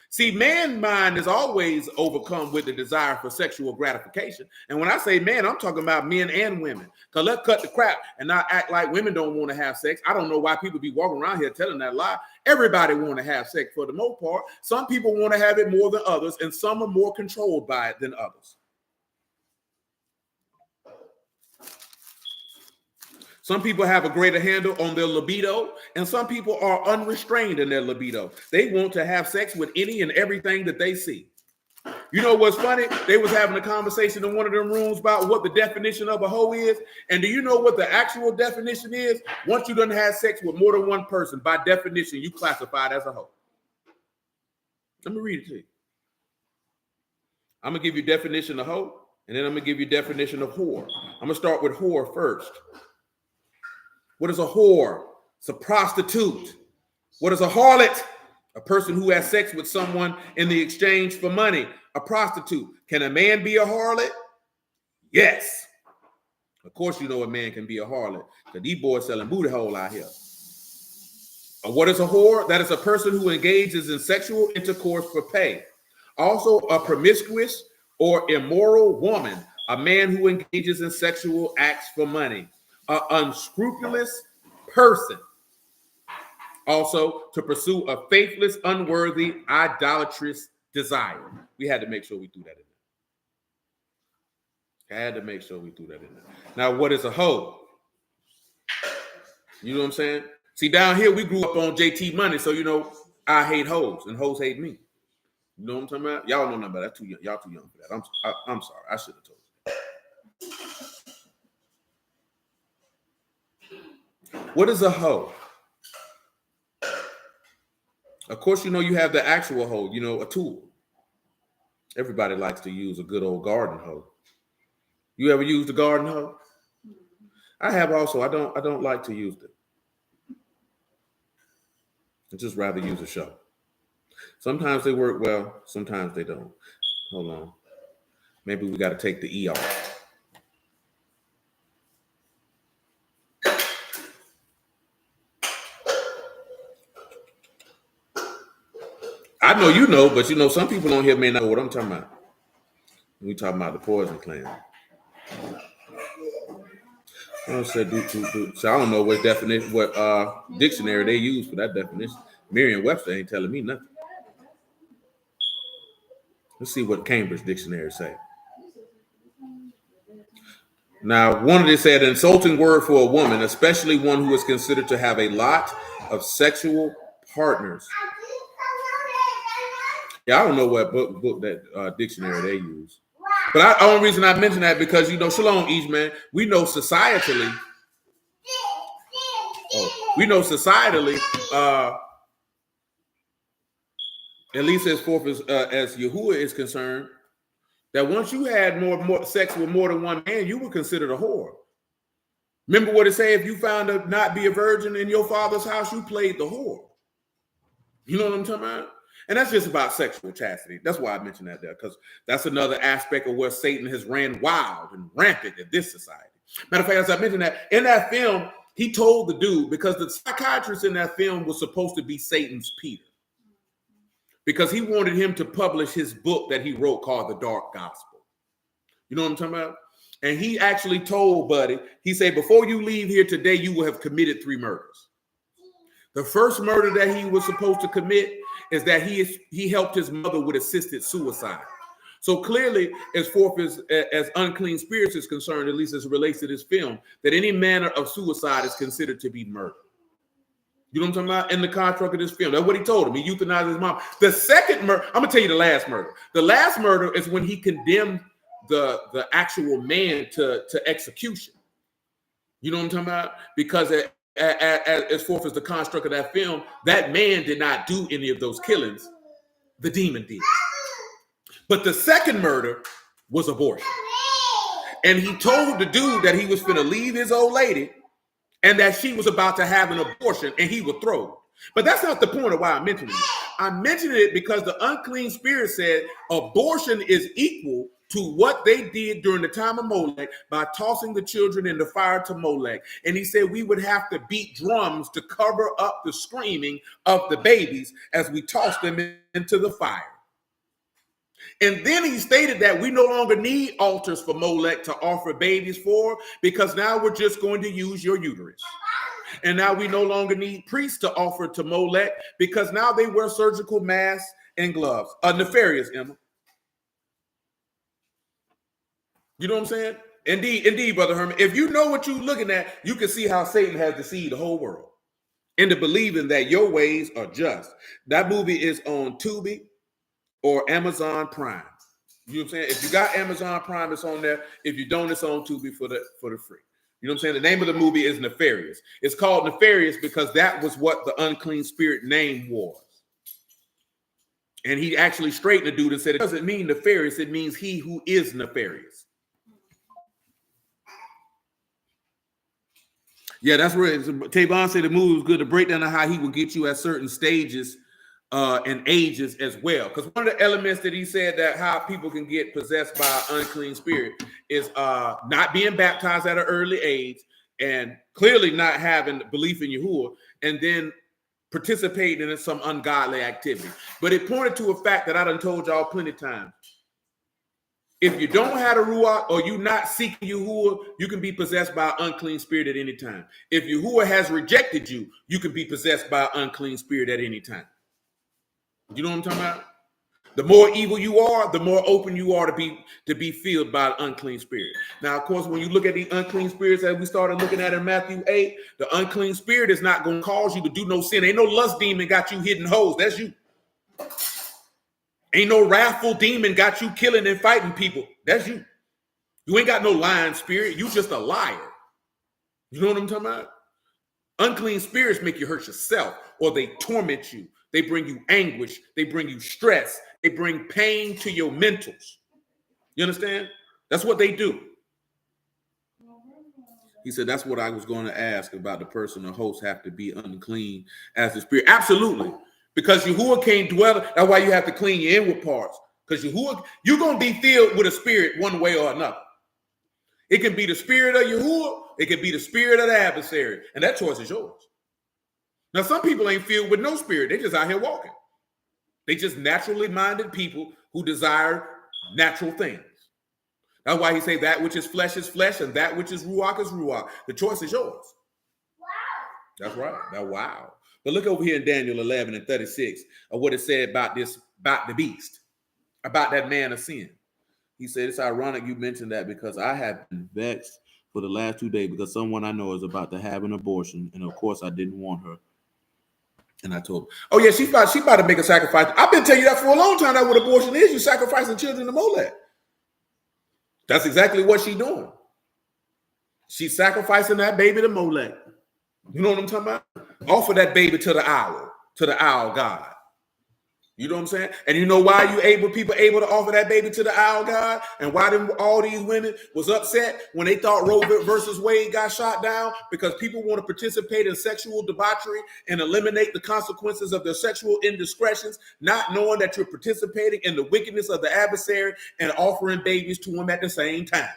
See, man's mind is always overcome with the desire for sexual gratification. And when I say man, I'm talking about men and women. Because let's cut the crap and not act like women don't want to have sex. I don't know why people be walking around here telling that lie. Everybody want to have sex for the most part. Some people want to have it more than others, and some are more controlled by it than others. Some people have a greater handle on their libido, and some people are unrestrained in their libido. They want to have sex with any and everything that they see. You know what's funny? They was having a conversation in one of them rooms about what the definition of a hoe is. And do you know what the actual definition is? Once you done have sex with more than one person, by definition, you classified as a hoe. Let me read it to you. I'm going to give you definition of hoe, and then I'm going to give you definition of whore. I'm going to start with whore first. What is a whore? It's a prostitute. What is a harlot? A person who has sex with someone in the exchange for money. A prostitute. Can a man be a harlot? Yes. Of course you know a man can be a harlot, because these boys selling booty hole out here. What is a whore? That is a person who engages in sexual intercourse for pay. Also a promiscuous or immoral woman. A man who engages in sexual acts for money. An unscrupulous person. Also, to pursue a faithless, unworthy, idolatrous desire. We had to make sure we threw that in there. Had to make sure we threw that in there. Now, what is a hoe? You know what I'm saying? See, down here, we grew up on JT Money, so, you know, I hate hoes, and hoes hate me. You know what I'm talking about? Y'all know nothing about that. That's too young. Y'all too young for that. I'm sorry. I should have told you. What is a hoe? Of course, you know, you have the actual hoe, you know, a tool. Everybody likes to use a good old garden hoe. You ever used a garden hoe? I have also. I don't like to use it. I just rather use a shovel. Sometimes they work well, sometimes they don't. Hold on. Maybe we got to take the E off. I know you know, but you know, some people on here may not know what I'm talking about. We talking about the poison clan. So I don't know what definition, what dictionary they use for that definition. Merriam-Webster ain't telling me nothing. Let's see what Cambridge Dictionary say. Now, one of they said an insulting word for a woman, especially one who is considered to have a lot of sexual partners. Yeah, I don't know what book that dictionary they use. But the only reason I mention that because, you know, shalom, each man, we know societally, at least as far as Yahuwah is concerned, that once you had more sex with more than one man, you were considered a whore. Remember what it said? If you found to not be a virgin in your father's house, you played the whore. You know what I'm talking about? And that's just about sexual chastity. That's why I mentioned that there, because that's another aspect of where Satan has ran wild and rampant in this society. Matter of fact, as I mentioned that, in that film, he told the dude, because the psychiatrist in that film was supposed to be Satan's Peter, because he wanted him to publish his book that he wrote called The Dark Gospel. You know what I'm talking about? And he actually told Buddy, he said, before you leave here today, you will have committed 3 murders. The first murder that he was supposed to commit is that he helped his mother with assisted suicide. So clearly, as far as unclean spirits is concerned, at least as it relates to this film, that any manner of suicide is considered to be murder. You know what I'm talking about? In the construct of this film. That's what he told him. He euthanized his mom. The second murder, I'm going to tell you the last murder. The last murder is when he condemned the actual man to execution. You know what I'm talking about? Because as far as the construct of that film, that man did not do any of those killings. The demon did. But the second murder was abortion. And he told the dude that he was going to leave his old lady and that she was about to have an abortion and he would throw it. But that's not the point of why I'm mentioning it. I'm mentioning it because the unclean spirit said abortion is equal to what they did during the time of Molech by tossing the children in the fire to Molech. And he said we would have to beat drums to cover up the screaming of the babies as we toss them into the fire. And then he stated that we no longer need altars for Molech to offer babies for, because now we're just going to use your uterus. And now we no longer need priests to offer to Molech, because now they wear surgical masks and gloves. Nefarious, Emma. You know what I'm saying? Indeed, Brother Herman. If you know what you're looking at, you can see how Satan has deceived the whole world into believing that your ways are just. That movie is on Tubi or Amazon Prime. You know what I'm saying? If you got Amazon Prime, it's on there. If you don't, it's on Tubi for the free. You know what I'm saying? The name of the movie is Nefarious. It's called Nefarious because that was what the unclean spirit name was. And he actually straightened the dude and said, it doesn't mean nefarious, it means he who is nefarious. Yeah, that's where Tavon said the movie was good to break down how he would get you at certain stages and ages as well. Because one of the elements that he said that how people can get possessed by an unclean spirit is not being baptized at an early age and clearly not having belief in Yahuwah and then participating in some ungodly activity. But it pointed to a fact that I done told y'all plenty of times. If you don't have a ruach or you not seeking Yahuwah, you can be possessed by an unclean spirit at any time. If Yahuwah has rejected you, you can be possessed by an unclean spirit at any time. You know what I'm talking about? The more evil you are, the more open you are to be filled by an unclean spirit. Now, of course, when you look at the unclean spirits that we started looking at in Matthew 8, the unclean spirit is not going to cause you to do no sin. Ain't no lust demon got you hitting hoes. That's you. Ain't no wrathful demon got you killing and fighting people. That's you. You ain't got no lying spirit. You just a liar. You know what I'm talking about? Unclean spirits make you hurt yourself, or they torment you. They bring you anguish. They bring you stress. They bring pain to your mentals. You understand? That's what they do. He said, that's what I was going to ask about the person or host have to be unclean as the spirit. Absolutely. Because Yahuwah can't dwell. That's why you have to clean your inward parts. Because Yahuwah, you're going to be filled with a spirit one way or another. It can be the spirit of Yahuwah. It can be the spirit of the adversary. And that choice is yours. Now, some people ain't filled with no spirit. They just out here walking. They just naturally minded people who desire natural things. That's why he say that which is flesh and that which is ruach is ruach. The choice is yours. Wow. That's right. Now, wow. But look over here in Daniel 11 and 36 of what it said about the beast, about that man of sin. He said, it's ironic you mentioned that because I have been vexed for the last 2 days because someone I know is about to have an abortion. And of course, I didn't want her. And I told her, oh, yeah, she about to make a sacrifice. I've been telling you that for a long time. That's what abortion is. You sacrificing children to Molech. That's exactly what she's doing. She's sacrificing that baby to Molech. You know what I'm talking about? Offer that baby to the owl god. You know what I'm saying? And you know why people able to offer that baby to the owl god? And why all these women was upset when they thought Roe versus Wade got shot down? Because people want to participate in sexual debauchery and eliminate the consequences of their sexual indiscretions, not knowing that you're participating in the wickedness of the adversary and offering babies to him at the same time.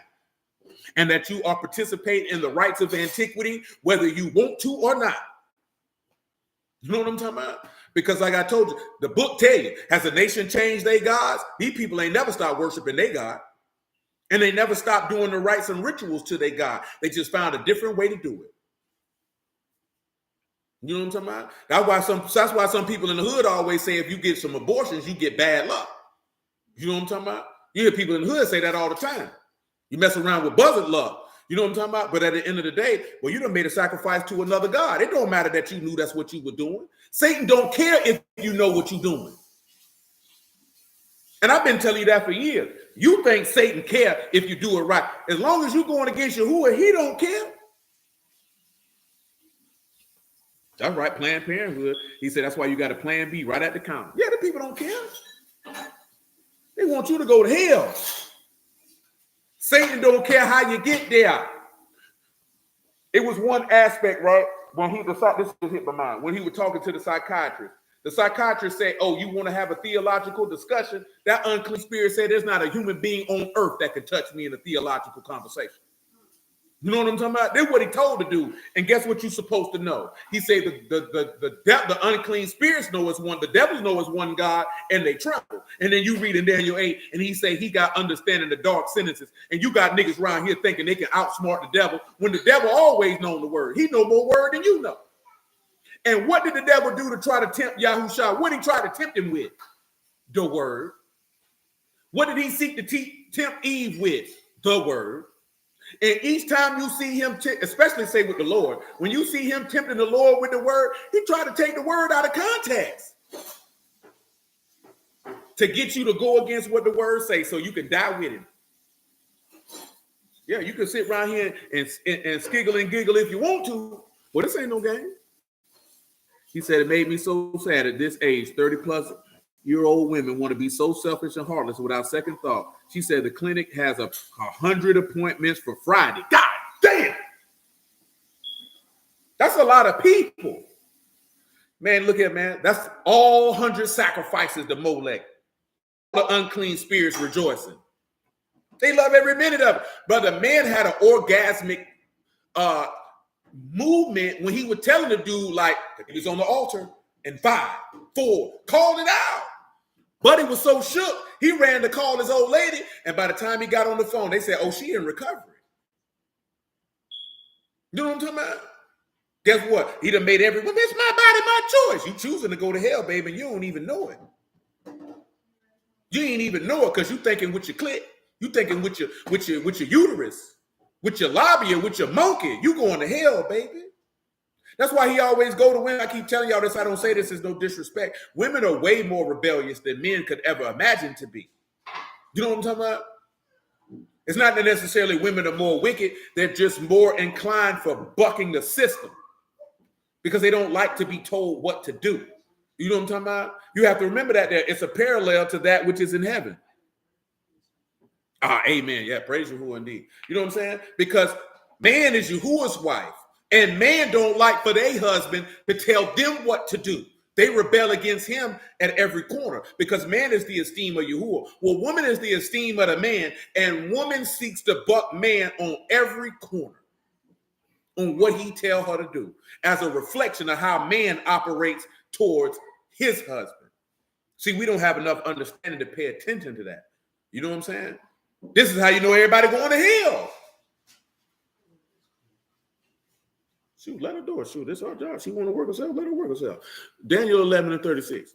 And that you are participating in the rights of antiquity, whether you want to or not. You know what I'm talking about? Because like I told you, the book tell you, has the nation changed their gods? These people ain't never stopped worshiping their God. And they never stopped doing the rites and rituals to their God. They just found a different way to do it. You know what I'm talking about? That's why some people in the hood always say if you get some abortions, you get bad luck. You know what I'm talking about? You hear people in the hood say that all the time. You mess around with buzzard luck. You know what I'm talking about? But at the end of the day, well, you done made a sacrifice to another god. It don't matter that you knew that's what you were doing. Satan don't care if you know what you're doing. And I've been telling you that for years. You think Satan care if you do it right. As long as you're going against Yahuwah, he don't care. That's right, Planned Parenthood. He said that's why you got a plan B right at the counter. Yeah, the people don't care. They want you to go to hell. Satan don't care how you get there. It was one aspect, right? When he decided, this just hit my mind. When he was talking to the psychiatrist said, oh, you want to have a theological discussion? That unclean spirit said, there's not a human being on earth that can touch me in a theological conversation. You know what I'm talking about? That's what he told to do. And guess what you're supposed to know? He said the unclean spirits know it's one, the devils know it's one God, and they tremble. And then you read in Daniel 8, and he say he got understanding the dark sentences. And you got niggas around here thinking they can outsmart the devil when the devil always known the word. He know more word than you know. And what did the devil do to try to tempt Yahushua? What did he try to tempt him with? The word. What did he seek to tempt Eve with? The word. And each time you see him, especially say with the Lord, when you see him tempting the Lord with the word, he tried to take the word out of context to get you to go against what the word says so you can die with him. Yeah, you can sit around here and skiggle and giggle if you want to, but this ain't no game. He said, it made me so sad at this age, 30-plus-year-old women want to be so selfish and heartless without second thought. She said the clinic has 100 appointments for Friday. God damn! That's a lot of people. Man, look at man. That's all 100 sacrifices to Molech. The unclean spirits rejoicing. They love every minute of it. Brother, man had an orgasmic movement when he was telling the dude, like, he was on the altar, and 5, 4, called it out. Buddy was so shook, he ran to call his old lady, and by the time he got on the phone, they said, oh, she in recovery. You know what I'm talking about? Guess what? He done made everyone, it's my body, my choice. You choosing to go to hell, baby, and you don't even know it. You ain't even know it because you thinking with your clit. You thinking with your uterus, with your labia, with your monkey. You going to hell, baby. That's why he always go to women. I keep telling y'all this. I don't say this as no disrespect. Women are way more rebellious than men could ever imagine to be. You know what I'm talking about? It's not that necessarily women are more wicked. They're just more inclined for bucking the system because they don't like to be told what to do. You know what I'm talking about? You have to remember that it's a parallel to that which is in heaven. Amen. Yeah, praise Yahuwah indeed. You know what I'm saying? Because man is Yahuwah's wife, and man don't like for their husband to tell them what to do. They rebel against him at every corner because man is the esteem of Yahuwah. Well, woman is the esteem of the man, and woman seeks to buck man on every corner on what he tell her to do as a reflection of how man operates towards his husband. See, we don't have enough understanding to pay attention to that. You know what I'm saying? This is how you know everybody going to hell. Shoot, let her do it. Shoot, this is our job. She want to work herself, let her work herself. Daniel 11:36.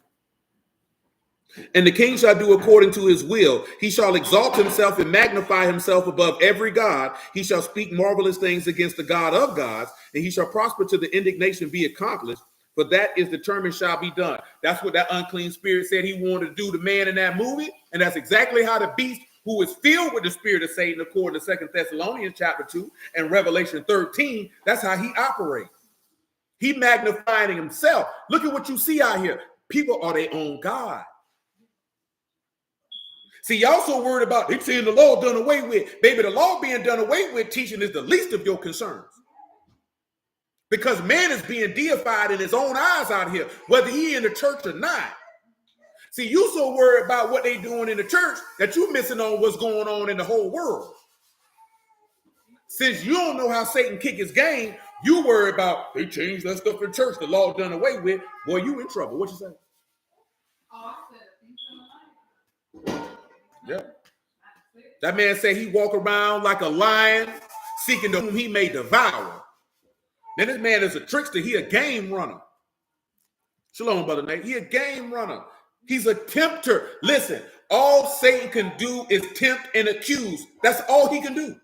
And the king shall do according to his will. He shall exalt himself and magnify himself above every god. He shall speak marvelous things against the God of gods, and he shall prosper till the indignation be accomplished. For that is determined shall be done. That's what that unclean spirit said he wanted to do to man in that movie. And that's exactly how the beast, who is filled with the spirit of Satan, according to 2 Thessalonians chapter 2 and Revelation 13, that's how he operates. He magnifying himself. Look at what you see out here. People are their own God. See, y'all so worried about they saying the law done away with. Baby, the law being done away with teaching is the least of your concerns. Because man is being deified in his own eyes out here, whether he in the church or not. See, you so worried about what they doing in the church that you missing on what's going on in the whole world. Since you don't know how Satan kick his game, you worry about they changed that stuff in church, the law done away with. Boy, you in trouble. What you say? Yeah. That man said he walk around like a lion, seeking to whom he may devour. Then this man is a trickster. He a game runner. Shalom, Brother Nate. He a game runner. He's a tempter. Listen, all Satan can do is tempt and accuse. That's all he can do.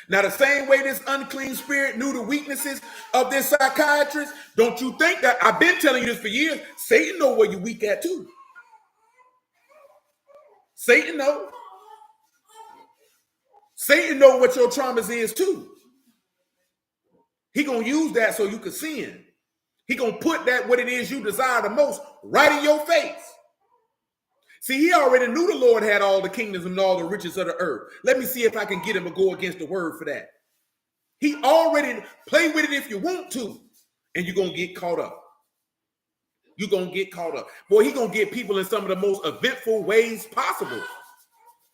Now, the same way this unclean spirit knew the weaknesses of this psychiatrist, don't you think that, I've been telling you this for years, Satan know where you're weak at too. Satan know. Satan know what your traumas is too. He gonna use that so you can sin. He gonna put that what it is you desire the most right in your face. See, he already knew the Lord had all the kingdoms and all the riches of the earth. Let me see if I can get him to go against the word for that. He already play with it if you want to, and you're gonna get caught up. You're gonna get caught up. Boy, he gonna get people in some of the most eventful ways possible.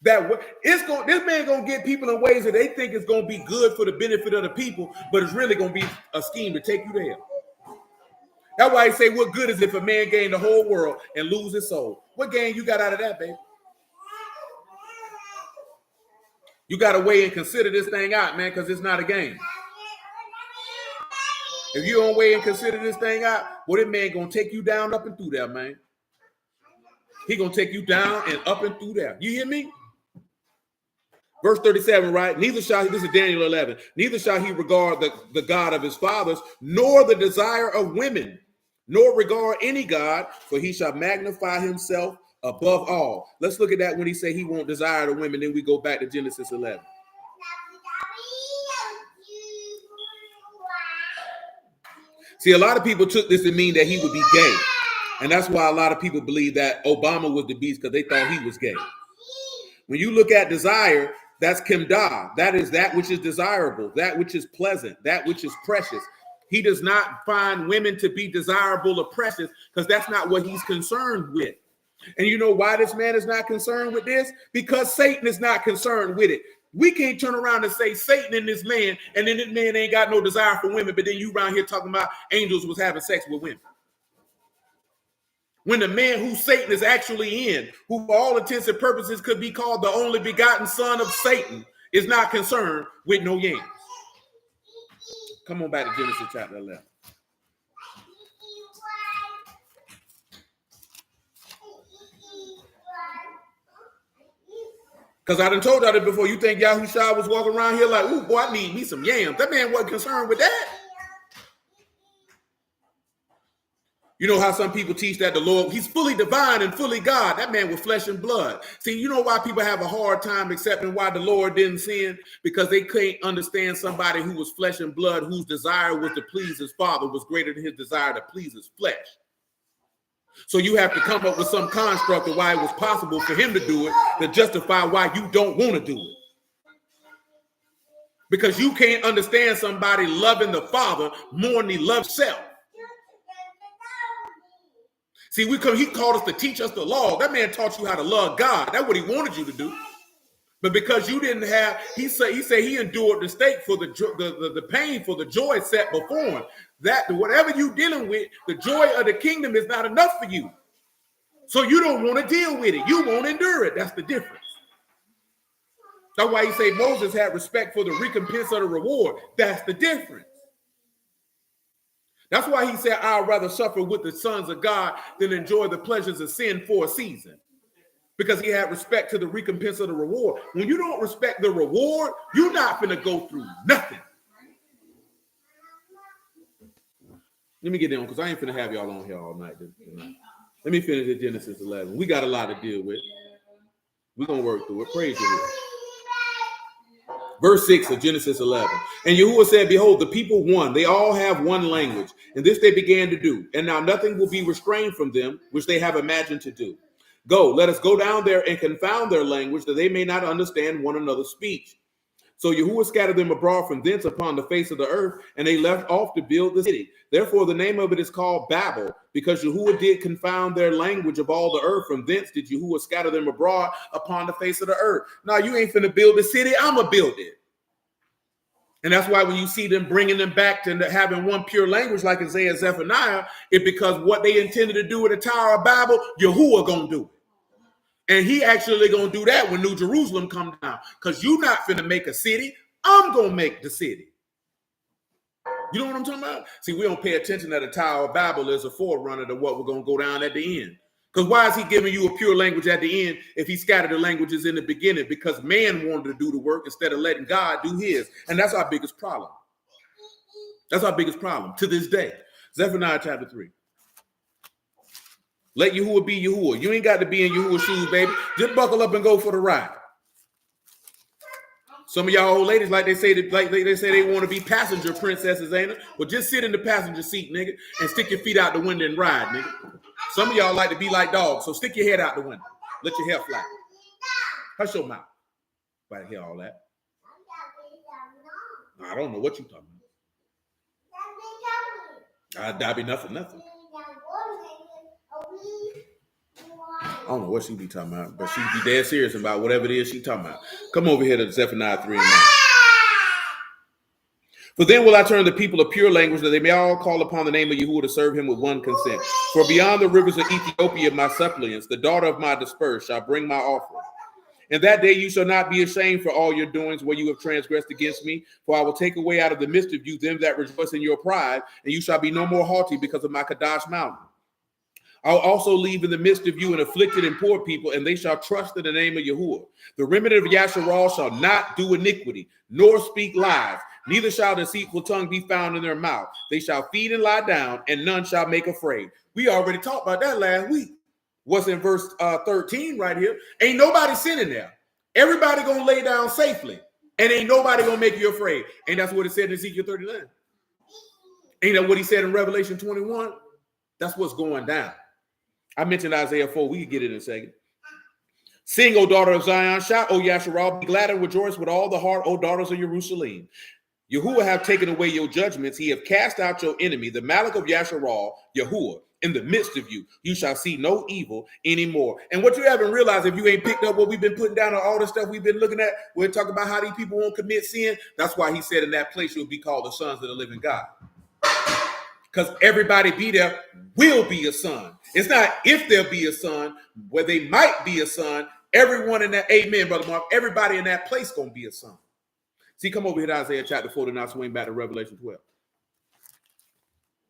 This man gonna get people in ways that they think is gonna be good for the benefit of the people, but it's really gonna be a scheme to take you there. That's why he say, what good is it if a man gain the whole world and lose his soul? What gain you got out of that, baby? You got to weigh and consider this thing out, man, because it's not a game. If you don't weigh and consider this thing out, well, that man gonna take you down, up and through there, man. He gonna take you down and up and through there. You hear me? Verse 37, right? Neither shall he, this is Daniel 11, neither shall he regard the God of his fathers, nor the desire of women, nor regard any God, for he shall magnify himself above all. Let's look at that when he say he won't desire the women. Then we go back to Genesis 11. See, a lot of people took this to mean that he would be gay. And that's why a lot of people believe that Obama was the beast, because they thought he was gay. When you look at desire, that's kimdah. That is that which is desirable, that which is pleasant, that which is precious. He does not find women to be desirable or precious because that's not what he's concerned with. And you know why this man is not concerned with this? Because Satan is not concerned with it. We can't turn around and say Satan in this man, and then this man ain't got no desire for women, but then you around here talking about angels was having sex with women. When the man who Satan is actually in, who for all intents and purposes could be called the only begotten son of Satan, is not concerned with no yams. Come on back to Genesis chapter 11. Because I done told y'all that before. You think Yahushua was walking around here like, ooh, boy, I need me some yams. That man wasn't concerned with that. You know how some people teach that the Lord, he's fully divine and fully God. That man was flesh and blood. See, you know why people have a hard time accepting why the Lord didn't sin? Because they can't understand somebody who was flesh and blood, whose desire was to please his Father, was greater than his desire to please his flesh. So you have to come up with some construct of why it was possible for him to do it, to justify why you don't want to do it. Because you can't understand somebody loving the Father more than he loves self. See, he called us to teach us the law. That man taught you how to love God. That's what he wanted you to do. But because you didn't have, he said he endured the stake for the pain for the joy set before him. That whatever you dealing with, the joy of the kingdom is not enough for you. So you don't want to deal with it. You won't endure it. That's the difference. That's why he say Moses had respect for the recompense of the reward. That's the difference. That's why he said, I'd rather suffer with the sons of God than enjoy the pleasures of sin for a season. Because he had respect to the recompense of the reward. When you don't respect the reward, you're not going to go through nothing. Let me get in because I ain't finna have y'all on here all night tonight. Let me finish at Genesis 11. We got a lot to deal with. We're going to work through it. Praise you. Verse 6 of Genesis 11. And Yahuwah said, behold, the people one, they all have one language. And this they began to do. And now nothing will be restrained from them, which they have imagined to do. Go, let us go down there and confound their language, that they may not understand one another's speech. So Yahuwah scattered them abroad from thence upon the face of the earth, and they left off to build the city. Therefore the name of it is called Babel, because Yahuwah did confound their language of all the earth. From thence did Yahuwah scatter them abroad upon the face of the earth. Now you ain't finna build a city, I'ma build it. And that's why when you see them bringing them back to having one pure language like Isaiah and Zephaniah, it's because what they intended to do with the Tower of Babel, Yahuwah gonna do it. And he actually gonna do that when New Jerusalem come down. Because you're not finna make a city. I'm gonna make the city. You know what I'm talking about? See, we don't pay attention that the Tower of Babel is a forerunner to what we're gonna go down at the end. Because why is he giving you a pure language at the end if he scattered the languages in the beginning? Because man wanted to do the work instead of letting God do his. And that's our biggest problem. That's our biggest problem to this day. Zephaniah chapter 3. Let Yahuwah be Yahuwah. You ain't got to be in Yahuwah's shoes, baby. Just buckle up and go for the ride. Some of y'all old ladies, like they say they want to be passenger princesses, ain't it? Well, just sit in the passenger seat, nigga, and stick your feet out the window and ride, nigga. Some of y'all like to be like dogs, so stick your head out the window. Let your hair fly. Hush your mouth. Right hear all that. I don't know what you talking about. That'd be nothing. I don't know what she be talking about, but she be dead serious about whatever it is she talking about. Come over here to Zephaniah 3 and 9. For then will I turn the people of pure language, that they may all call upon the name of Yahuwah to serve him with one consent. For beyond the rivers of Ethiopia, my suppliants, the daughter of my dispersed, shall bring my offering. And that day you shall not be ashamed for all your doings where you have transgressed against me. For I will take away out of the midst of you them that rejoice in your pride, and you shall be no more haughty because of my Kadash mountain. I'll also leave in the midst of you an afflicted and poor people, and they shall trust in the name of Yahuwah. The remnant of Yasharal shall not do iniquity, nor speak lies, neither shall deceitful tongue be found in their mouth. They shall feed and lie down, and none shall make afraid. We already talked about that last week. What's in verse 13 right here? Ain't nobody sinning there. Everybody gonna lay down safely, and ain't nobody gonna make you afraid. And that's what it said in Ezekiel 39. Ain't that what he said in Revelation 21? That's what's going down. I mentioned Isaiah 4. We can get it in a second. Sing, O daughter of Zion. Shout, O Yasharal. Be glad and rejoice with all the heart, O daughters of Jerusalem. Yahuwah have taken away your judgments. He have cast out your enemy, the Malach of Yasharal, Yahuwah, in the midst of you. You shall see no evil anymore. And what you haven't realized, if you ain't picked up what we've been putting down on all the stuff we've been looking at, we're talking about how these people won't commit sin. That's why he said in that place you'll be called the sons of the living God. Because everybody be there will be a son. It's not if there'll be a son, where they might be a son. Everyone in that, amen, Brother Mark, everybody in that place going to be a son. See, come over here to Isaiah chapter 4 and now swing back to Revelation 12.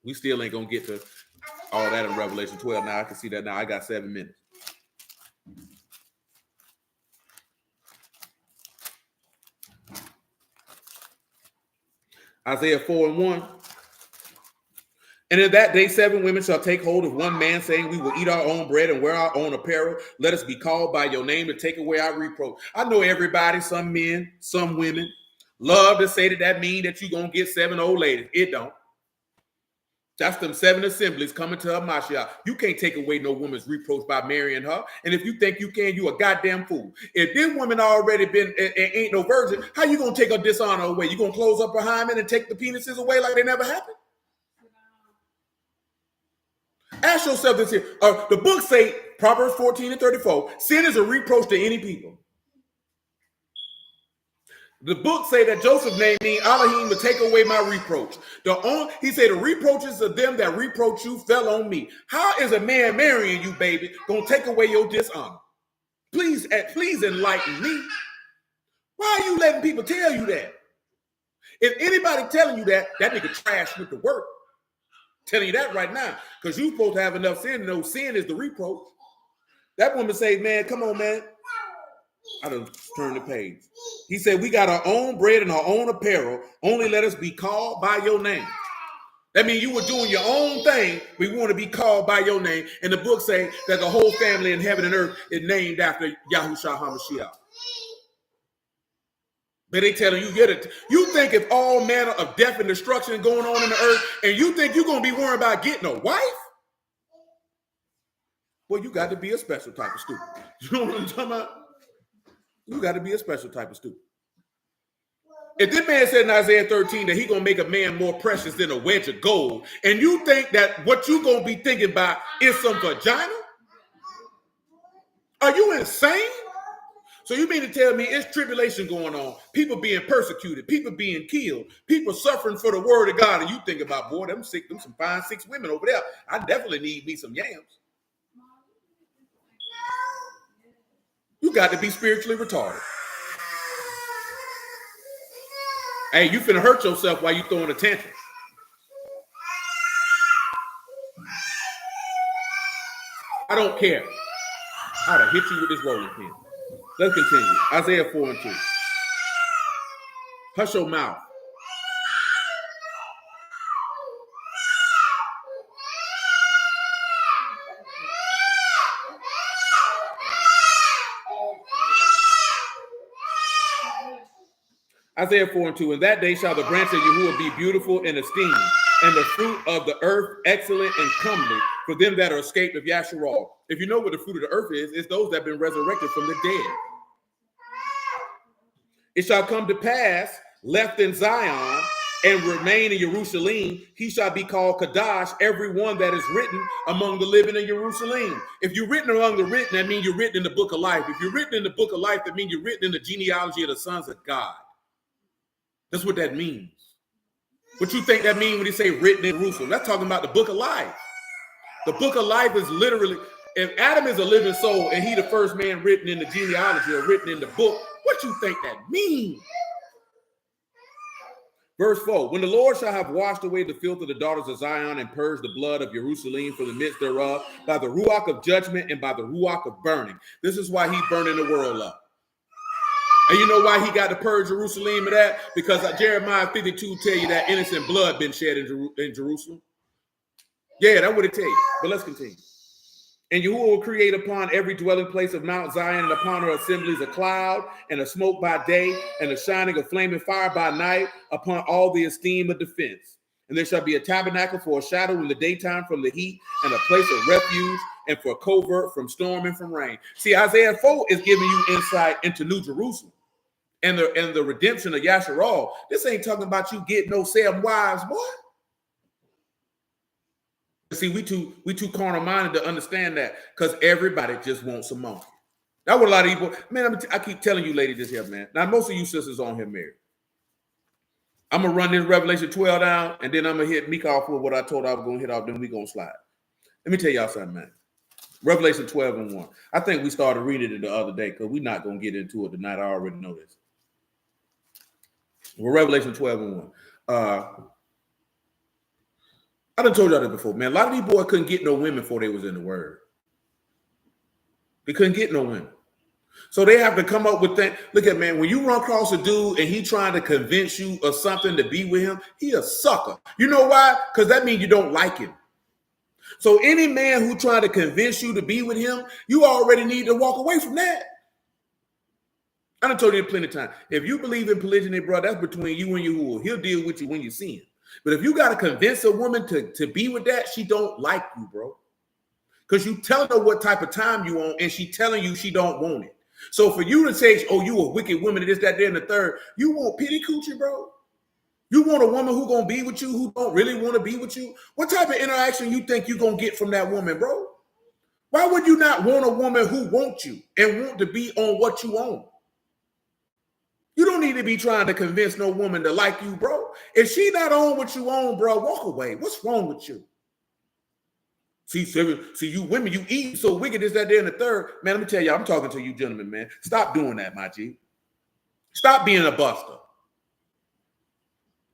We still ain't going to get to all that in Revelation 12. Now I can see that now. I got 7 minutes. Isaiah 4 and 1. And in that day, 7 women shall take hold of one man, saying, we will eat our own bread and wear our own apparel. Let us be called by your name to take away our reproach. I know everybody, some men, some women, love to say that means that you're going to get 7 old ladies. It don't. That's them 7 assemblies coming to her Mashiach. You can't take away no woman's reproach by marrying her. And if you think you can, you a goddamn fool. If this woman already been ain't no virgin, how you going to take her dishonor away? You going to close up her hymen and take the penises away like they never happened? ask yourself this here. The book say, Proverbs 14:34, sin is a reproach to any people. The book say that Joseph named me Alahym to take away my reproach. He said the reproaches of them that reproach you fell on me. How is a man marrying you, baby, gonna take away your dishonor? Please enlighten me. Why are you letting people tell you that? If anybody telling you that nigga trash with the work. Telling you that right now, because you supposed to have enough sin to know sin is the reproach. That woman say, man, come on, man. I done turned the page. He said, we got our own bread and our own apparel. Only let us be called by your name. That means you were doing your own thing. We want to be called by your name. And the book say that the whole family in heaven and earth is named after Yahushua HaMashiach. But they telling you, you think if all manner of death and destruction going on in the earth, and you think you're going to be worried about getting a wife? Well, you got to be a special type of stupid. You know what I'm talking about? You got to be a special type of stupid. If this man said in Isaiah 13 that he going to make a man more precious than a wedge of gold, and you think that what you going to be thinking about is some vagina? Are you insane? So you mean to tell me it's tribulation going on, people being persecuted, people being killed, people suffering for the word of God, and you think about, boy, them some fine 6 women over there. I definitely need me some yams. You got to be spiritually retarded. Hey, you finna hurt yourself while you throwing a tantrum. I don't care. I'd have hit you with this rolling pin. Let's continue. Isaiah 4:2. Hush your mouth. Isaiah 4:2. In that day shall the branch of Yahuwah be beautiful and esteemed, and the fruit of the earth excellent and comely for them that are escaped of Yasharal. If you know what the fruit of the earth is, it's those that have been resurrected from the dead. It shall come to pass, left in Zion and remain in Jerusalem, he shall be called Kadash, every one that is written among the living in Jerusalem. If you're written among the written, that means you're written in the book of life. If you're written in the book of life, that means you're written in the genealogy of the sons of God. That's what that means. What you think that means when they say written in Jerusalem? That's talking about the book of life. The book of life is literally, if Adam is a living soul and he the first man written in the genealogy or written in the book, what you think that means? Verse 4, when the Lord shall have washed away the filth of the daughters of Zion and purged the blood of Jerusalem from the midst thereof by the ruach of judgment and by the ruach of burning. This is why he's burning the world up. And you know why he got to purge Jerusalem of that? Because Jeremiah 52 tell you that innocent blood been shed in Jerusalem. Yeah, that's what it takes. But let's continue. And Yahuwah will create upon every dwelling place of Mount Zion and upon her assemblies a cloud and a smoke by day and a shining of flaming fire by night upon all the esteem of defense. And there shall be a tabernacle for a shadow in the daytime from the heat and a place of refuge and for covert from storm and from rain. See, Isaiah 4 is giving you insight into New Jerusalem and the redemption of Yasharal. This ain't talking about you getting no 7 wives, boy. See, we too carnal-minded to understand that because everybody just wants a monkey. That's what a lot of people, man, I keep telling you ladies this here, man. Now, most of you sisters on here married. I'm going to run this Revelation 12 down, and then I'm going to hit Meek off with what I told I was going to hit off, then we going to slide. Let me tell y'all something, man. Revelation 12:1. I think we started reading it the other day because we're not going to get into it tonight. I already know this. Well, Revelation 12:1. I done told y'all that before, man. A lot of these boys couldn't get no women before they was in the word. They couldn't get no women. So they have to come up with that. Look at, man, when you run across a dude and he trying to convince you of something to be with him, he a sucker. You know why? Because that means you don't like him. So any man who trying to convince you to be with him, you already need to walk away from that. I done told you plenty of times. If you believe in polygyny, bro, that's between you and Yahuwah. He'll deal with you when you see him. But if you got to convince a woman to be with that, she don't like you, bro. Because you telling her what type of time you want, and she telling you she don't want it. So for you to say, oh, you a wicked woman, this, that, there, and the third, you want pity coochie, bro? You want a woman who gonna be with you who don't really want to be with you? What type of interaction you think you're gonna get from that woman, bro? Why would you not want a woman who wants you and want to be on what you own? You don't need to be trying to convince no woman to like you, bro. If she not on what you own, bro, walk away. What's wrong with you? See, you women, you eat so wicked, is that there in the third. Man, let me tell you, I'm talking to you gentlemen, man. Stop doing that, my G. Stop being a buster.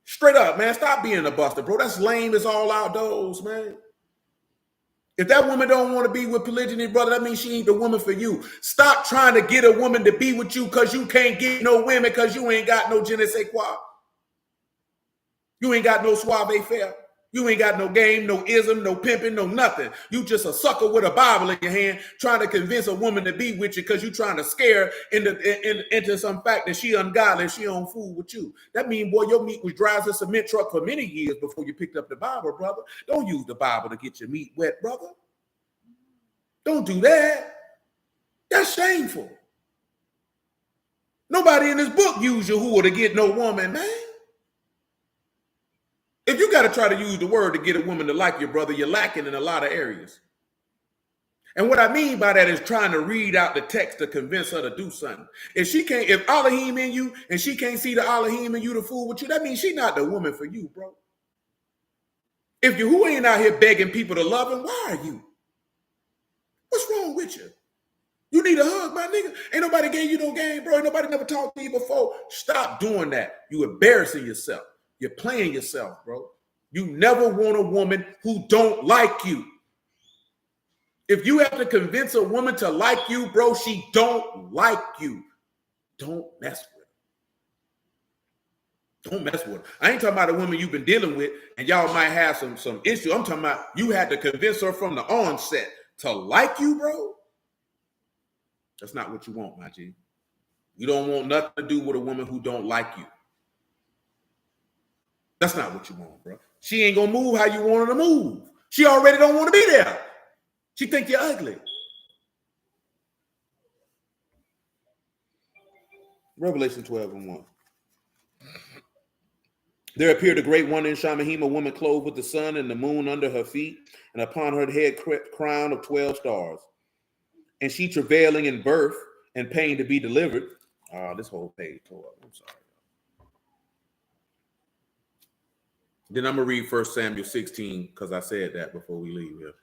Straight up, man. Stop being a buster, bro. That's lame as all outdoors, man. If that woman don't want to be with polygyny, brother, that means she ain't the woman for you. Stop trying to get a woman to be with you because you can't get no women because you ain't got no je ne sais quoi. You ain't got no suave faire. You ain't got no game, no ism, no pimping, no nothing. You just a sucker with a Bible in your hand trying to convince a woman to be with you because you trying to scare into some fact that she ungodly and she don't fool with you. That means, boy, your meat was dry as a cement truck for many years before you picked up the Bible, brother. Don't use the Bible to get your meat wet, brother. Don't do that. That's shameful. Nobody in this book used Yahuwah to get no woman, man. If you got to try to use the word to get a woman to like your brother, you're lacking in a lot of areas. And what I mean by that is trying to read out the text to convince her to do something. If Alahym in you and she can't see the Alahym in you to fool with you, that means she's not the woman for you, bro. If you ain't out here begging people to love him, why are you? What's wrong with you? You need a hug, my nigga. Ain't nobody gave you no game, bro. Ain't nobody never talked to you before. Stop doing that. You embarrassing yourself. You're playing yourself, bro. You never want a woman who don't like you. If you have to convince a woman to like you, bro, she don't like you. Don't mess with her. Don't mess with her. I ain't talking about a woman you've been dealing with and y'all might have some issue. I'm talking about you had to convince her from the onset to like you, bro. That's not what you want, my G. You don't want nothing to do with a woman who don't like you. That's not what you want, bro. She ain't gonna move how you want her to move. She already don't want to be there. She think you're ugly. Revelation 12:1. There appeared a great wonder in Shamahim, a woman clothed with the sun and the moon under her feet, and upon her head crown of 12 stars. And she travailing in birth and pain to be delivered. This whole page tore up. I'm sorry. Then I'm going to read 1 Samuel 16 because I said that before we leave here.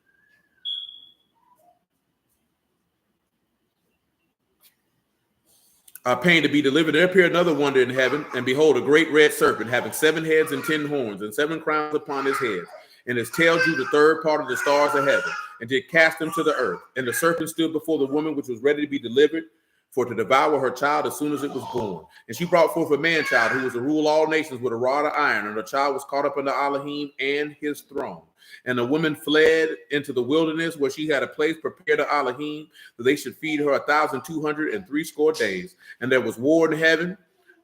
Pain to be delivered. There appeared another wonder in heaven, and behold, a great red serpent having 7 heads and 10 horns and 7 crowns upon his head. And his tail drew the third part of the stars of heaven and did cast them to the earth. And the serpent stood before the woman which was ready to be delivered, for to devour her child as soon as it was born. And she brought forth a man-child who was to rule all nations with a rod of iron. And the child was caught up under Alahym and his throne. And the woman fled into the wilderness where she had a place prepared to Alahym, that they should feed her 1,260 days. And there was war in heaven.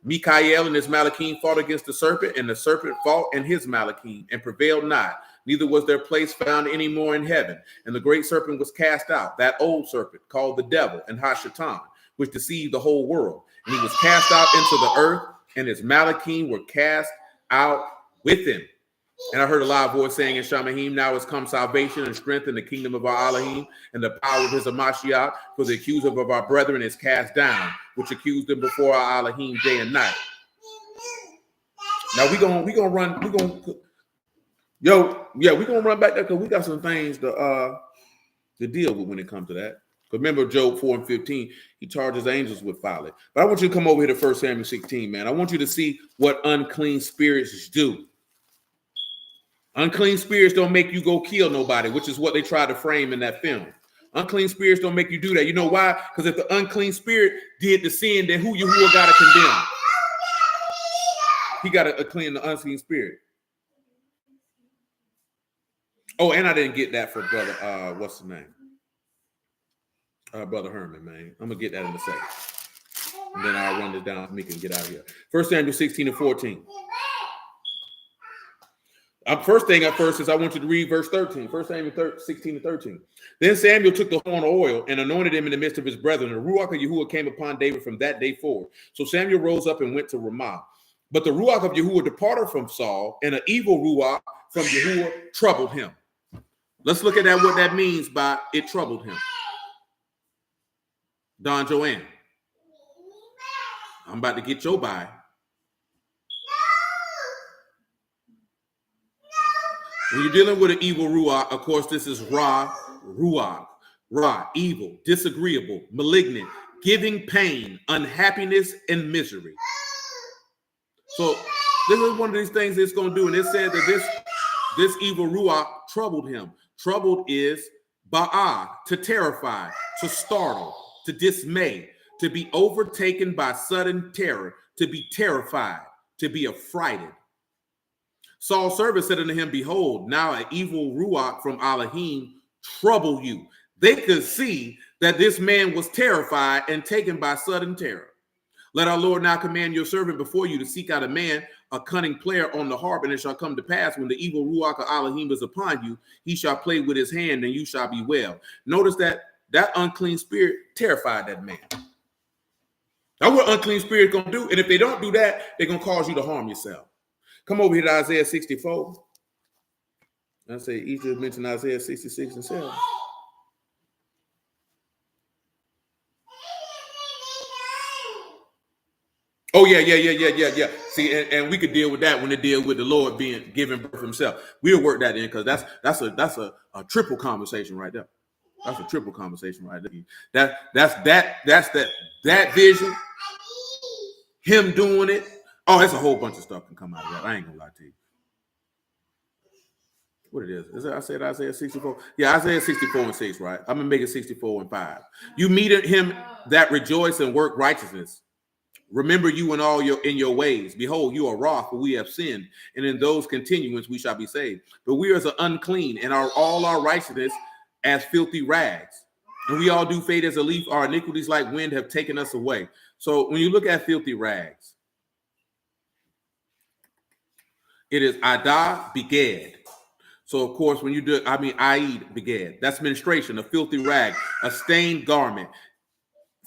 Mikael and his Malachim fought against the serpent, and the serpent fought and his Malachim, and prevailed not. Neither was their place found any more in heaven. And the great serpent was cast out, that old serpent called the devil and Hashatan, which deceived the whole world. And he was cast out into the earth, and his Malachim were cast out with him. And I heard a loud voice saying in Shamahim, now has come salvation and strength in the kingdom of our Alahym and the power of his Amashiach, for the accuser of our brethren is cast down, which accused them before our Alahym day and night. Now we're gonna run back there because we got some things to deal with when it comes to that. Because remember Job 4:15, he charges angels with folly. But I want you to come over here to 1 Samuel 16, man. I want you to see what unclean spirits do. Unclean spirits don't make you go kill nobody, which is what they try to frame in that film. Unclean spirits don't make you do that. You know why? Because if the unclean spirit did the sin, then who Yahuwah got to condemn? He got to clean the unclean spirit. Oh, and I didn't get that for brother, what's his name? Brother Herman, man. I'm going to get that in a second. And then I'll run this down so we can get out of here. 1 Samuel 16:14. First thing at first is I want you to read verse 13. 1 Samuel 16:13. Then Samuel took the horn of oil and anointed him in the midst of his brethren. And the Ruach of Yahuwah came upon David from that day forward. So Samuel rose up and went to Ramah. But the Ruach of Yahuwah departed from Saul, and an evil Ruach from Yahuwah troubled him. Let's look at that, what that means by it troubled him. Don Joanne, I'm about to get your bye. When you're dealing with an evil Ruach, of course, this is Ruach, evil, disagreeable, malignant, giving pain, unhappiness, and misery. So this is one of these things it's going to do. And it said that this evil Ruach troubled him. Troubled is ba'ah, to terrify, to startle, to dismay, to be overtaken by sudden terror, to be terrified, to be affrighted. Saul's servant said unto him, behold, now an evil Ruach from Alahym trouble you. They could see that this man was terrified and taken by sudden terror. Let our Lord now command your servant before you to seek out a man, a cunning player on the harp, and it shall come to pass when the evil Ruach of Alahym is upon you, he shall play with his hand and you shall be well. Notice that unclean spirit terrified that man. That's what unclean spirit going to do. And if they don't do that, they're going to cause you to harm yourself. Come over here to Isaiah 64. I say Egypt mentioned Isaiah 66 and 7. Oh, yeah. See, and we could deal with that when they deal with the Lord being given birth himself. We'll work that in because that's a triple conversation right there. That's a triple conversation right there. That vision, him doing it. Oh, there's a whole bunch of stuff can come out of that. I ain't gonna lie to you. What it is it, I said Isaiah 64? Yeah, Isaiah 64 and 6, right? I'm gonna make it 64 and 5. You meet him that rejoice and work righteousness. Remember you in all your ways. Behold, you are wroth, for we have sinned, and in those continuance we shall be saved. But we are as unclean, and all our righteousness as filthy rags. And we all do fade as a leaf. Our iniquities like wind have taken us away. So when you look at filthy rags, it is Adah Beged. So, of course, when you do, Aid Beged. That's menstruation, a filthy rag, a stained garment.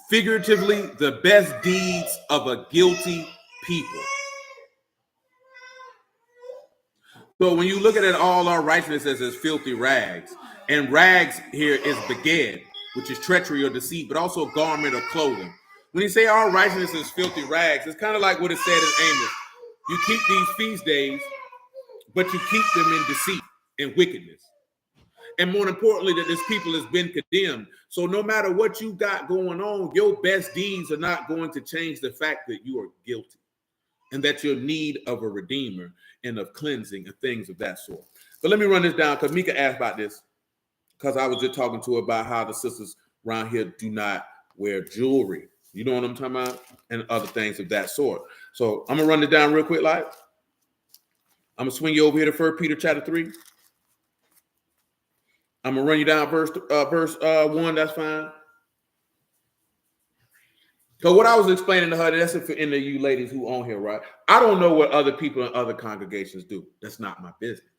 Figuratively, the best deeds of a guilty people. So when you look at it, all our righteousness as filthy rags. And rags here is Beged, which is treachery or deceit, but also garment or clothing. When you say our righteousness is filthy rags, it's kind of like what it said in Amos. You keep these feast days, but you keep them in deceit and wickedness. And more importantly, that this people has been condemned. So no matter what you got going on, your best deeds are not going to change the fact that you are guilty and that you're in need of a redeemer and of cleansing and things of that sort. But let me run this down because Mika asked about this because I was just talking to her about how the sisters around here do not wear jewelry. You know what I'm talking about? And other things of that sort. So I'm going to run it down real quick, like. I'm going to swing you over here to 1 Peter chapter 3. I'm going to run you down verse 1. That's fine. So what I was explaining to her, that's for any of you ladies who on here, right? I don't know what other people in other congregations do. That's not my business.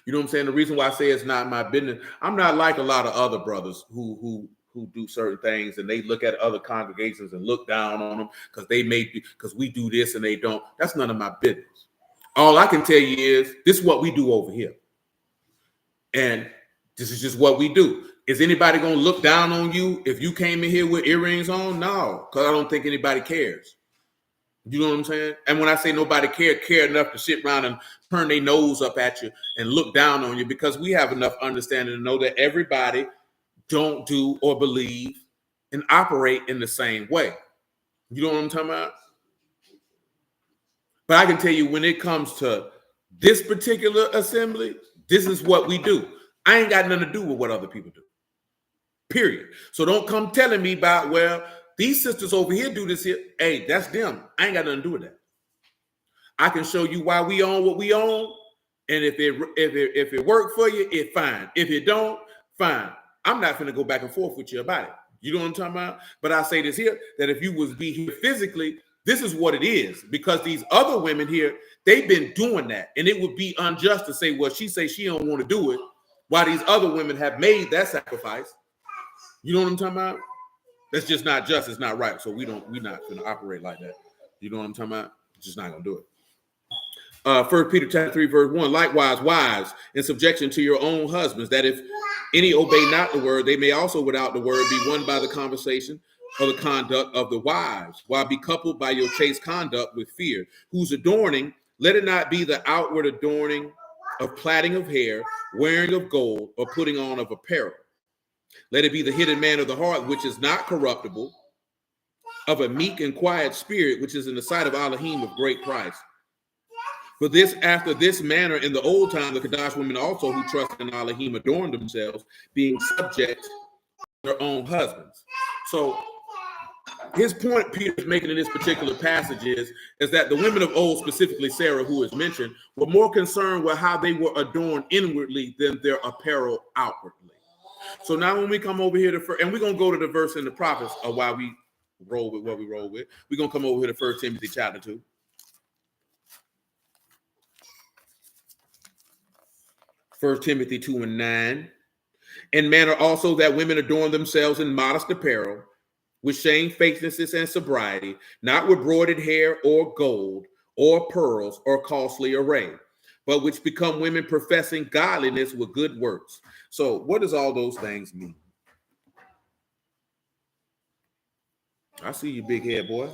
You know what I'm saying? The reason why I say it's not my business, I'm not like a lot of other brothers who do certain things and they look at other congregations and look down on them because we do this and they don't. That's none of my business. All I can tell you is this is what we do over here. And this is just what we do. Is anybody going to look down on you if you came in here with earrings on? No, because I don't think anybody cares. You know what I'm saying? And when I say nobody care enough to sit around and turn their nose up at you and look down on you, because we have enough understanding to know that everybody don't do or believe and operate in the same way. You know what I'm talking about? But I can tell you when it comes to this particular assembly, this is what we do. I ain't got nothing to do with what other people do. Period. So don't come telling me about, well, these sisters over here do this here. Hey, that's them. I ain't got nothing to do with that. I can show you why we own what we own. And if it worked for you, it's fine. If it don't, fine. I'm not going to go back and forth with you about it. You know what I'm talking about? But I say this here, that if you was be here physically, this is what it is. Because these other women here, they've been doing that. And it would be unjust to say, well, she say she don't want to do it, while these other women have made that sacrifice. You know what I'm talking about? That's just not just. It's not right. So we're not going to operate like that. You know what I'm talking about? Just not going to do it. 1 Peter chapter 3, verse 1, likewise, wives, in subjection to your own husbands, that if any obey not the word, they may also without the word be won by the conversation or the conduct of the wives, while be coupled by your chaste conduct with fear, whose adorning, let it not be the outward adorning of plaiting of hair, wearing of gold, or putting on of apparel. Let it be the hidden man of the heart, which is not corruptible, of a meek and quiet spirit, which is in the sight of Alahym of great price. For this, after this manner, in the old time, the Kadash women also who trusted in Alahym adorned themselves, being subject to their own husbands. So his point Peter is making in this particular passage is that the women of old, specifically Sarah, who is mentioned, were more concerned with how they were adorned inwardly than their apparel outwardly. So now when we come over here and we're going to go to the verse in the prophets while we roll with what we roll with, we're going to come over here to 1 Timothy chapter 2. 1 Timothy 2 and 9. In manner also that women adorn themselves in modest apparel, with shamefacedness and sobriety, not with broidered hair or gold or pearls or costly array, but which become women professing godliness with good works. So what does all those things mean? I see you, big head boy.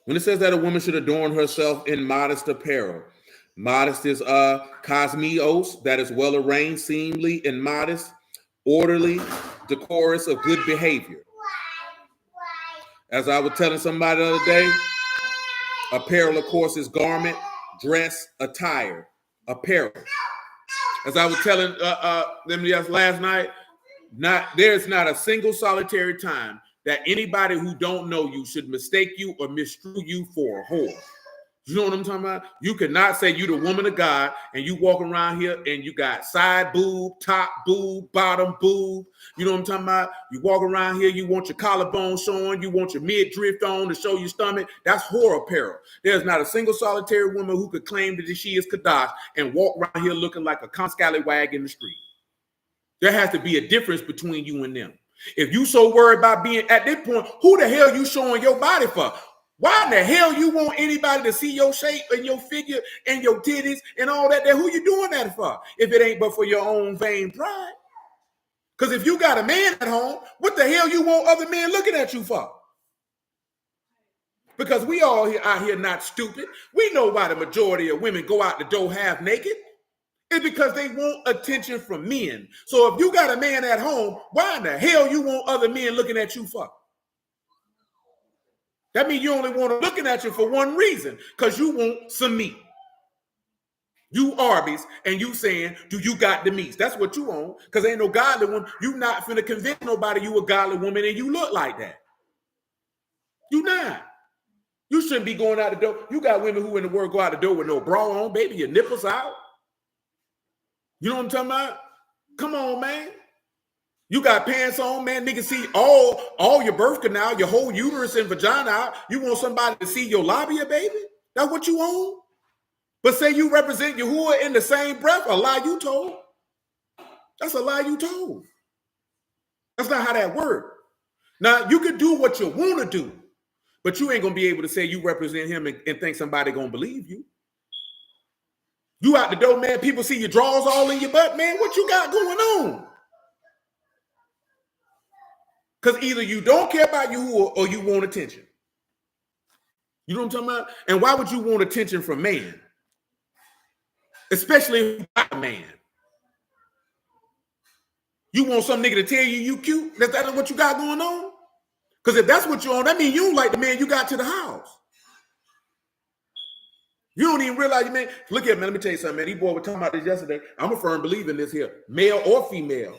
When it says that a woman should adorn herself in modest apparel, modest is cosmios, that is well arranged, seemly, and modest, orderly, decorous, of good behavior. As I was telling somebody the other day, apparel, of course, is garment, dress, attire, apparel. As I was telling them last night, there's not a single solitary time that anybody who don't know you should mistake you or misconstrue you for a whore. You know what I'm talking about? You cannot say you the woman of God and you walk around here and you got side boob, top boob, bottom boob. You know what I'm talking about? You walk around here, you want your collarbone showing, you want your midriff on to show your stomach. That's whore apparel. There's not a single solitary woman who could claim that she is Kadash and walk around here looking like a conscallywag in the street. There has to be a difference between you and them. If you so worried about being at this point, who the hell you showing your body for? Why in the hell you want anybody to see your shape and your figure and your titties and all that? Who you doing that for? If it ain't but for your own vain pride. Because if you got a man at home, what the hell you want other men looking at you for? Because we all out here not stupid. We know why the majority of women go out the door half naked. It's because they want attention from men. So if you got a man at home, why in the hell you want other men looking at you for? That means you only want them looking at you for one reason, because you want some meat. You Arby's, and you saying, do you got the meats? That's what you want, because ain't no godly one. You not finna convince nobody you a godly woman and you look like that. You not. You shouldn't be going out the door. You got women who in the world go out the door with no bra on, baby, your nipples out. You know what I'm talking about? Come on, man. You got pants on, man. Niggas see all your birth canal, your whole uterus and vagina out. You want somebody to see your labia, baby? That's what you want? But say you represent Yahuwah in the same breath, a lie you told. That's a lie you told. That's not how that works. Now, you can do what you want to do, but you ain't going to be able to say you represent him and think somebody going to believe you. You out the door, man. People see your drawers all in your butt, man. What you got going on? Because either you don't care about Yahuwah or you want attention. You know what I'm talking about? And why would you want attention from man? Especially if you got a man. You want some nigga to tell you cute? That's what you got going on? Because if that's what you want, that means you don't like the man you got to the house. You don't even realize, man. Look at me. Let me tell you something, man. These boys were talking about this yesterday. I'm a firm believer in this here, male or female.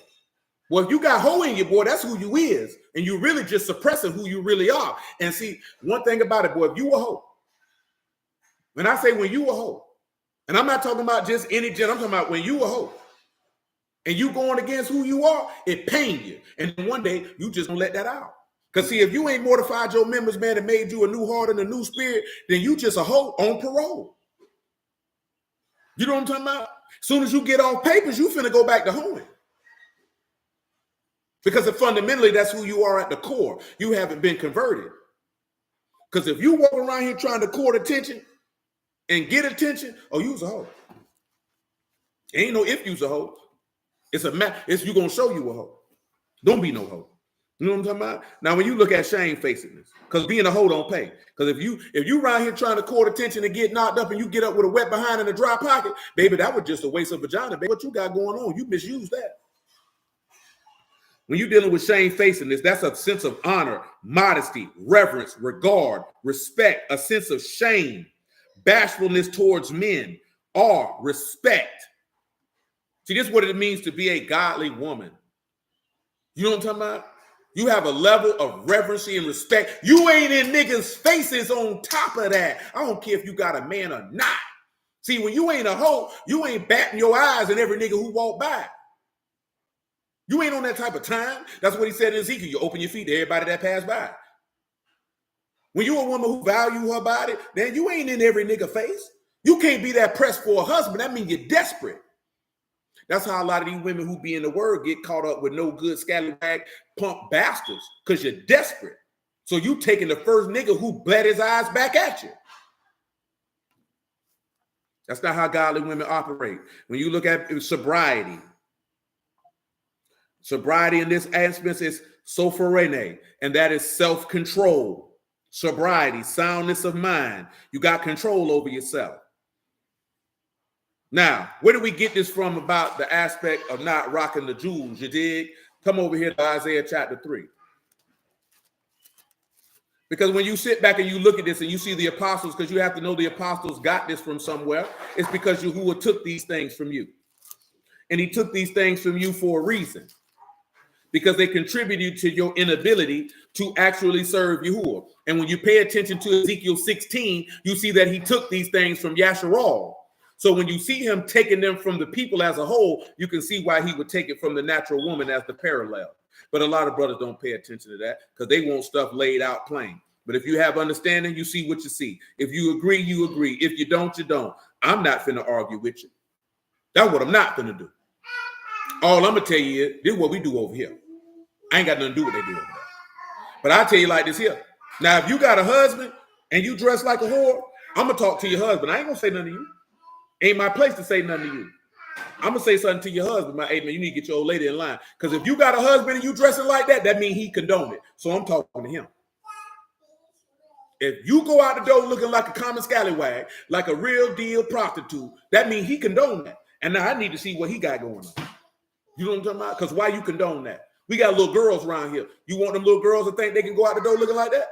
Well, if you got hoe in you, boy, that's who you is. And you really just suppressing who you really are. And see, one thing about it, boy, if you a hoe, when I say when you a hoe, and I'm not talking about just any gent, I'm talking about when you a hoe, and you going against who you are, it pain you. And one day, you just don't let that out. Because see, if you ain't mortified your members, man, and made you a new heart and a new spirit, then you just a hoe on parole. You know what I'm talking about? As soon as you get off papers, you finna go back to hoeing. Because fundamentally, that's who you are at the core. You haven't been converted. Because if you walk around here trying to court attention and get attention, oh, you's a hoe. Ain't no if you's a hoe. It's a matter. It's you gonna show you a hoe. Don't be no hoe. You know what I'm talking about? Now, when you look at shamefacedness, because being a hoe don't pay. Because if you around here trying to court attention and get knocked up and you get up with a wet behind and a dry pocket, baby, that was just a waste of vagina. Baby, what you got going on? You misused that. When you're dealing with shamefacedness, that's a sense of honor, modesty, reverence, regard, respect, a sense of shame, bashfulness towards men, awe, respect. See, this is what it means to be a godly woman. You know what I'm talking about? You have a level of reverency and respect. You ain't in niggas' faces on top of that. I don't care if you got a man or not. See, when you ain't a hoe, you ain't batting your eyes at every nigga who walk by. You ain't on that type of time. That's what he said in Ezekiel. You open your feet to everybody that pass by. When you a woman who value her body, then you ain't in every nigga face. You can't be that pressed for a husband. That means you're desperate. That's how a lot of these women who be in the word get caught up with no good scallywag punk bastards, because you're desperate. So you taking the first nigga who bled his eyes back at you. That's not how godly women operate. When you look at sobriety in this aspect is sophorene, and that is self-control. Sobriety, soundness of mind. You got control over yourself. Now, where do we get this from about the aspect of not rocking the jewels? You dig? Come over here to Isaiah chapter 3. Because when you sit back and you look at this and you see the apostles, because you have to know the apostles got this from somewhere, it's because Yahuwah took these things from you. And he took these things from you for a reason. Because they contributed to your inability to actually serve Yahuwah. And when you pay attention to Ezekiel 16, you see that he took these things from Yasharal. So when you see him taking them from the people as a whole, you can see why he would take it from the natural woman as the parallel. But a lot of brothers don't pay attention to that because they want stuff laid out plain. But if you have understanding, you see what you see. If you agree, you agree. If you don't, you don't. I'm not finna argue with you. That's what I'm not finna do. All I'm gonna tell you is this is what we do over here. I ain't got nothing to do with what they do over there. But I'll tell you like this here. Now, if you got a husband and you dress like a whore, I'm gonna talk to your husband. I ain't gonna say nothing to you. Ain't my place to say nothing to you. I'm gonna say something to your husband. Hey, man, you need to get your old lady in line. Because if you got a husband and you dressing like that, that means he condoned it. So I'm talking to him. If you go out the door looking like a common scallywag, like a real deal prostitute, that means he condoned that. And now I need to see what he got going on. You know what I'm talking about? Because why you condone that? We got little girls around here. You want them little girls to think they can go out the door looking like that?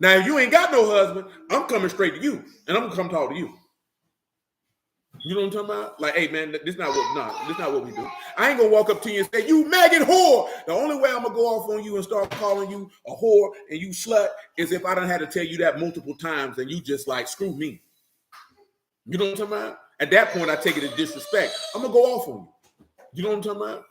Now, if you ain't got no husband, I'm coming straight to you, and I'm gonna come talk to you. You know what I'm talking about? Like, hey, man, this not what we do. I ain't gonna walk up to you and say, you maggot whore. The only way I'm gonna go off on you and start calling you a whore and you slut is if I done had to tell you that multiple times and you just like, screw me. You know what I'm talking about? At that point, I take it as disrespect. I'm gonna go off on you. You know what I'm talking about?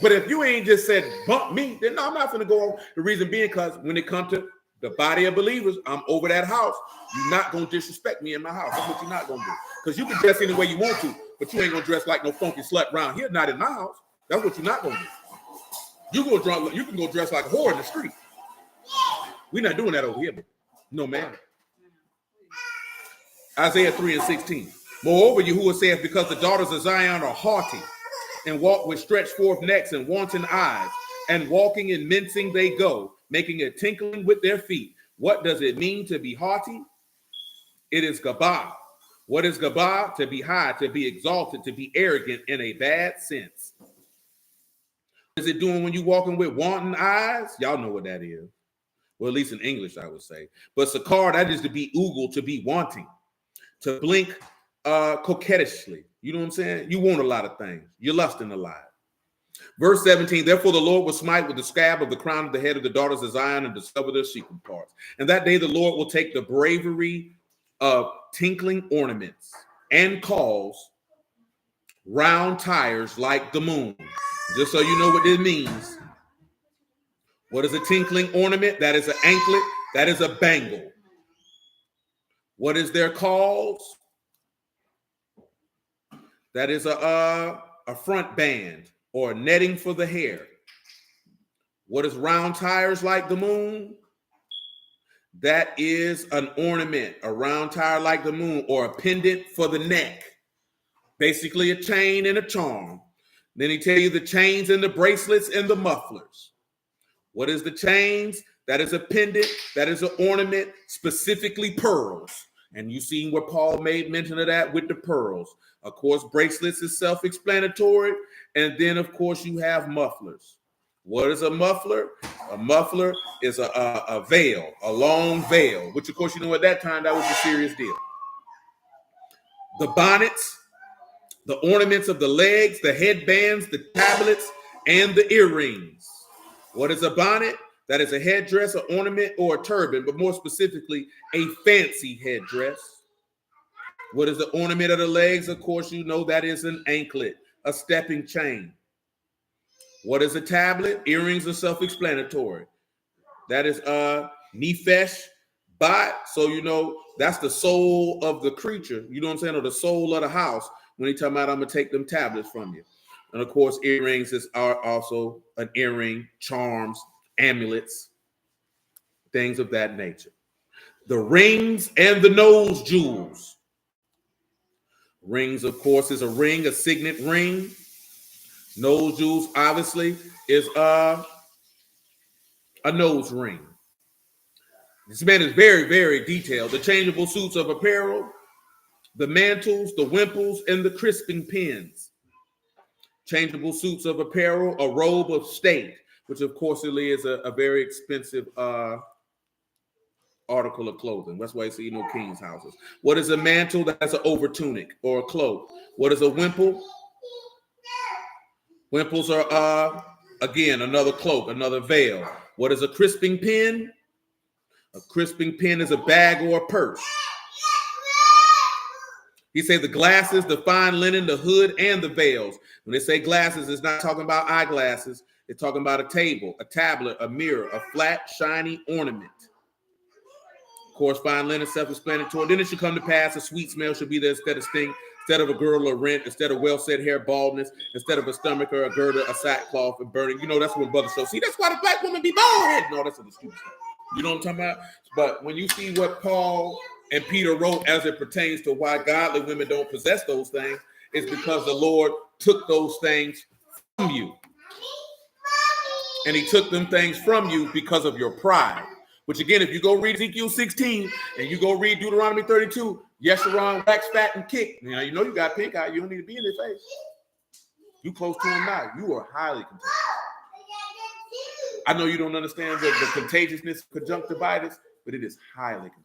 But if you ain't just said bump me, then no, I'm not gonna go off. The reason being because when it comes to the body of believers, I'm over that house. You're not gonna disrespect me in my house. That's what you're not gonna do. Because you can dress any way you want to, but you ain't gonna dress like no funky slut around here, not in my house. That's what you're not gonna do. You can go dress like a whore in the street. We're not doing that over here, no man. Isaiah 3:16. Moreover, Yahuwah saith, because the daughters of Zion are haughty, and walk with stretched forth necks and wanton eyes, and walking and mincing they go, making a tinkling with their feet. What does it mean to be haughty? It is gabah. What is gabah? To be high, to be exalted, to be arrogant in a bad sense. What is it doing when you walking with wanton eyes? Y'all know what that is. Well, at least in English, I would say. But sakar, that is to be oogle, to be wanting, to blink coquettishly. You know what I'm saying? You want a lot of things. You're lusting a lot. Verse 17, therefore the Lord will smite with the scab of the crown of the head of the daughters of Zion and discover their secret parts. And that day the Lord will take the bravery of tinkling ornaments and cause round tires like the moon. Just so you know what this means. What is a tinkling ornament? That is an anklet. That is a bangle. What is their cause? That is a front band. or netting for the hair. What is round tires like the moon? That is an ornament, a round tire like the moon, or a pendant for the neck. Basically a chain and a charm. Then he tell you the chains and the bracelets and the mufflers. What is the chains? That is a pendant, that is an ornament, specifically pearls. And you see where Paul made mention of that with the pearls. Of course, bracelets is self-explanatory. And then, of course, you have mufflers. What is a muffler? A muffler is a veil, a long veil, which, of course, you know, at that time, that was a serious deal. The bonnets, the ornaments of the legs, the headbands, the tablets, and the earrings. What is a bonnet? That is a headdress, an ornament, or a turban, but more specifically, a fancy headdress. What is the ornament of the legs? Of course, you know that is an anklet, a stepping chain. What is a tablet? Earrings are self-explanatory. That is nefesh, bat. So, you know, that's the soul of the creature, you know what I'm saying, or the soul of the house. When he talking about, I'm going to take them tablets from you. And, of course, earrings are also an earring, charms, amulets, things of that nature. The rings and the nose jewels. Rings, of course, is a ring, a signet ring. Nose jewels, obviously, is a nose ring. This man is very, very detailed. The changeable suits of apparel, the mantles, the wimples, and the crisping pins. Changeable suits of apparel, a robe of state, which of course it is a very expensive article of clothing. That's why you see no king's houses. What is a mantle? That's an over tunic or a cloak. What is a wimple? Wimples are again another cloak, another veil. What is a crisping pin? A crisping pin is a bag or a purse. He said the glasses, the fine linen, the hood, and the veils. When they say glasses, it's not talking about eyeglasses. It's talking about a table, a tablet, a mirror, a flat, shiny ornament. Of course, fine linen, self-explanatory. Then it should come to pass, a sweet smell should be there instead of stink, instead of a girdle or rent, instead of well-set hair, baldness, instead of a stomach or a girdle, a sackcloth, and burning. You know, that's what brothers show. See, that's why the black woman be bald. No, that's what the stupid stuff. You know what I'm talking about? But when you see what Paul and Peter wrote as it pertains to why godly women don't possess those things, it's because the Lord took those things from you. And he took them things from you because of your pride. Which again, if you go read Ezekiel 16 and you go read Deuteronomy 32, Yeshurun, wax, fat, and kick. You know you got pink eye. You don't need to be in their face. You close to him now. You are highly contagious. I know you don't understand the contagiousness of conjunctivitis, but it is highly contagious.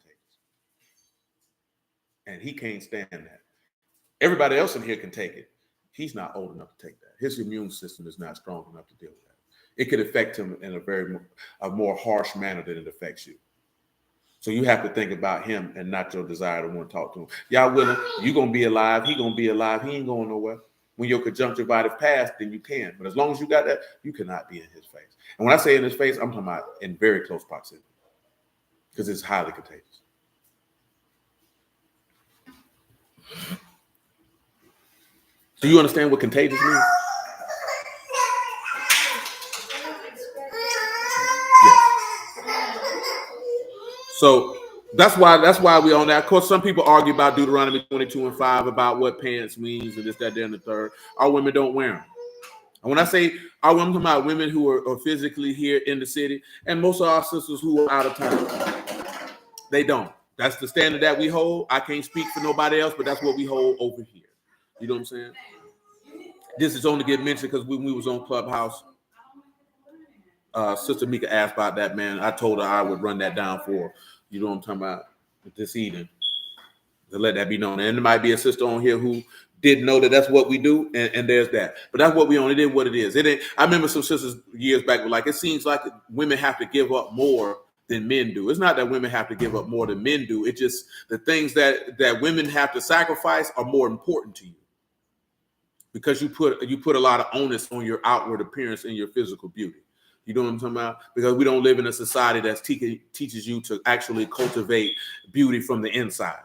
And he can't stand that. Everybody else in here can take it. He's not old enough to take that. His immune system is not strong enough to deal with that. It could affect him in a more harsh manner than it affects you. So you have to think about him and not your desire to want to talk to him. Y'all willing? You're going to be alive. He going to be alive. He ain't going nowhere. When your conjunctivitis passed, then you can. But as long as you got that, you cannot be in his face. And when I say in his face, I'm talking about in very close proximity because it's highly contagious. Do you understand what contagious means? So that's why we on that. Of course, some people argue about Deuteronomy 22:5 about what pants means and this, that, there, and the third. Our women don't wear them. And when I say our women, I'm talking about women who are physically here in the city, and most of our sisters who are out of town, they don't. That's the standard that we hold. I can't speak for nobody else, but that's what we hold over here. You know what I'm saying? This is only getting mentioned because when we was on Clubhouse, Sister Mika asked about that, man. I told her I would run that down for her. You know what I'm talking about this evening, to let that be known. And there might be a sister on here who didn't know that that's what we do, and there's that. But that's what we only did. What it is. It ain't. I remember some sisters years back were like, it seems like women have to give up more than men do. It's not that women have to give up more than men do. It's just the things that women have to sacrifice are more important to you because you put a lot of onus on your outward appearance and your physical beauty. You know what I'm talking about? Because we don't live in a society that teaches you to actually cultivate beauty from the inside.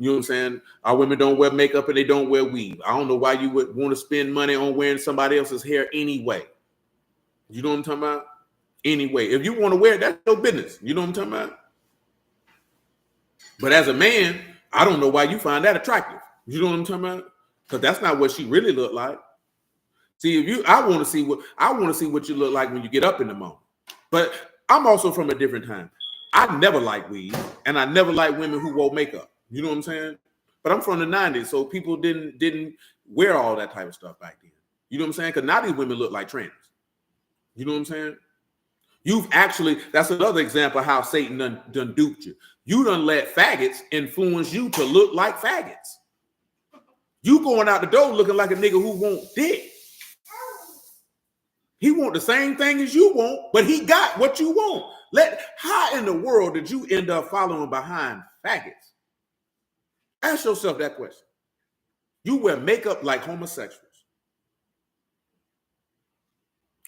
You know what I'm saying? Our women don't wear makeup and they don't wear weave. I don't know why you would want to spend money on wearing somebody else's hair anyway. You know what I'm talking about? Anyway, if you want to wear it, that's your business. You know what I'm talking about? But as a man, I don't know why you find that attractive. You know what I'm talking about? Because that's not what she really looked like. See, I want to see what you look like when you get up in the morning. But I'm also from a different time. I never liked weave, and I never liked women who wore makeup. You know what I'm saying? But I'm from the 90s, so people didn't wear all that type of stuff back then. You know what I'm saying? Because now these women look like trends. You know what I'm saying? That's another example of how Satan done duped you. You done let faggots influence you to look like faggots. You going out the door looking like a nigga who want dick. He want the same thing as you want, but he got what you want. How in the world did you end up following behind faggots? Ask yourself that question. You wear makeup like homosexuals.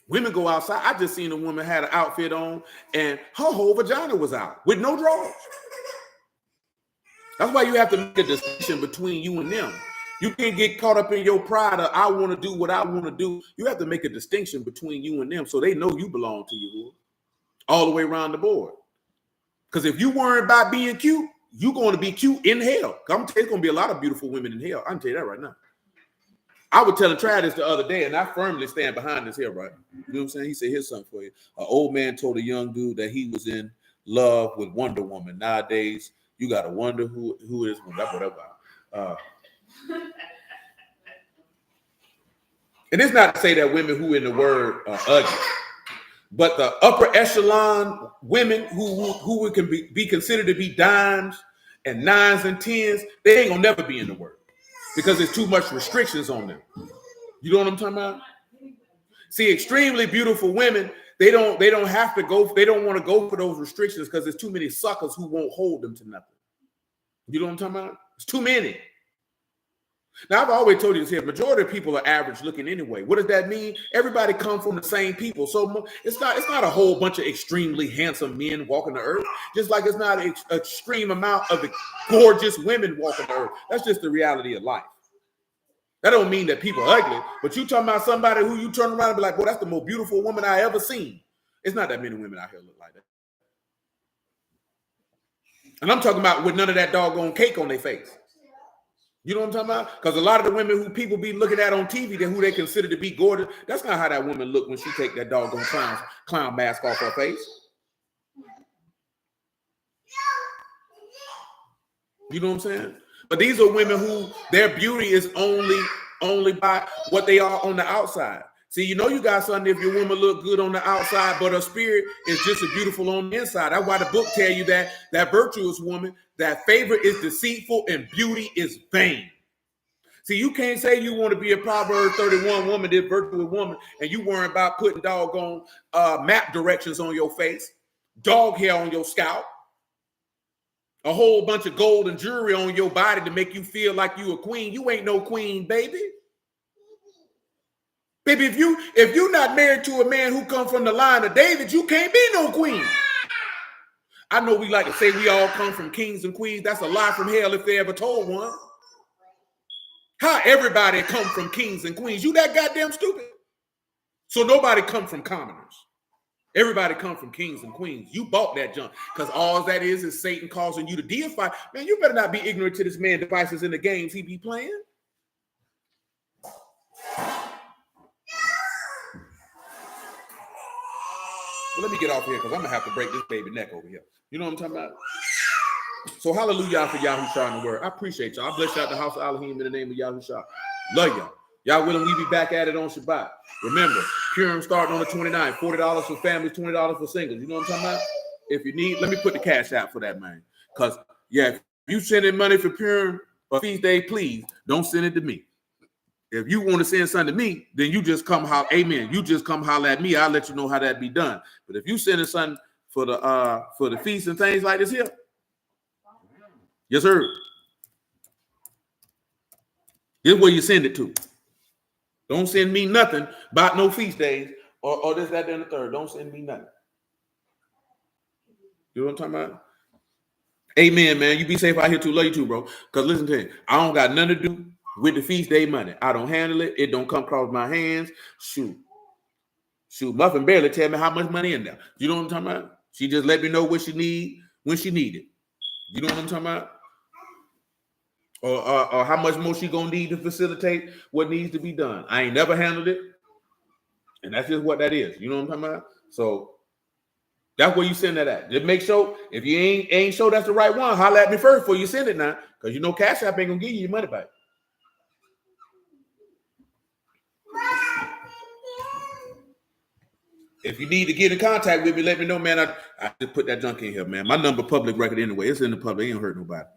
Women go outside. I just seen a woman had an outfit on and her whole vagina was out with no drawers. That's why you have to make a distinction between you and them. You can't get caught up in your pride of I want to do what I want to do. You have to make a distinction between you and them so they know you belong to you all the way around the board. Because if you worry about being cute, you're going to be cute in hell. I'm telling you, there's going to be a lot of beautiful women in hell. I can tell you that right now. I was telling Trad this the other day, and I firmly stand behind this here, right? You know what I'm saying? He said, here's something for you. An old man told a young dude that he was in love with Wonder Woman. Nowadays, you got to wonder who is whatever. And it's not to say that women who in the word are ugly, but the upper echelon women who can be considered to be dimes and nines and tens, they ain't gonna never be in the word because there's too much restrictions on them. You know what I'm talking about? See, extremely beautiful women, they don't have to go, they don't want to go for those restrictions because there's too many suckers who won't hold them to nothing. You know what I'm talking about? It's too many. Now, I've always told you this here, majority of people are average looking anyway. What does that mean? Everybody comes from the same people. So it's not a whole bunch of extremely handsome men walking the earth, just like it's not an extreme amount of gorgeous women walking the earth. That's just the reality of life. That don't mean that people are ugly, but you talking about somebody who you turn around and be like, boy, that's the most beautiful woman I ever seen. It's not that many women out here look like that. And I'm talking about with none of that doggone cake on their face. You know what I'm talking about? Because a lot of the women who people be looking at on TV, who they consider to be gorgeous, that's not how that woman look when she take that doggone clown mask off her face. You know what I'm saying? But these are women who their beauty is only by what they are on the outside. See, you know you got something if your woman look good on the outside, but her spirit is just as beautiful on the inside. That's why the book tell you that virtuous woman, that favor is deceitful and beauty is vain. See, you can't say you want to be a Proverbs 31 woman, this virtuous woman, and you worrying about putting doggone map directions on your face, dog hair on your scalp, a whole bunch of gold and jewelry on your body to make you feel like you a queen. You ain't no queen, baby. Baby, if you're not married to a man who comes from the line of David, you can't be no queen. I know we like to say we all come from kings and queens. That's a lie from hell if they ever told one. How everybody come from kings and queens? You that goddamn stupid. So nobody come from commoners. Everybody come from kings and queens. You bought that junk because all that is Satan causing you to deify. Man, you better not be ignorant to this man's devices in the games he be playing. Well, let me get off here because I'm going to have to break this baby neck over here. You know what I'm talking about? So hallelujah for Yahushua in the word. I appreciate y'all. I bless y'all at the house of Alahym in the name of Yahushua. Love y'all. Y'all willing, we be back at it on Shabbat. Remember, Purim starting on the 29th. $40 for families, $20 for singles. You know what I'm talking about? If you need, let me put the cash out for that, man. Because, yeah, if you send in money for Purim or feast day, please don't send it to me. If you want to send something to me, then you just come holler. Amen. You just come holler at me. I'll let you know how that be done. But if you sending something for the feast and things like this here, yes, sir. This is where you send it to. Don't send me nothing about no feast days or this, that, and the third. Don't send me nothing. You know what I'm talking about? Amen, man. You be safe out here too. Love you too, bro. Because listen to me, I don't got nothing to do with the feast day money. I don't handle it. It don't come across my hands. Shoot. Muffin barely tell me how much money in there. You know what I'm talking about? She just let me know what she need when she need it. You know what I'm talking about? Or how much more she gonna need to facilitate what needs to be done. I ain't never handled it, and that's just what that is. You know what I'm talking about? So that's where you send that at. Just make sure if you ain't sure that's the right one, holler at me first before you send it now, because you know Cash App ain't gonna give you your money back. If you need to get in contact with me, let me know, man. I just put that junk in here, man. My number public record anyway. It's in the public. It ain't hurt nobody.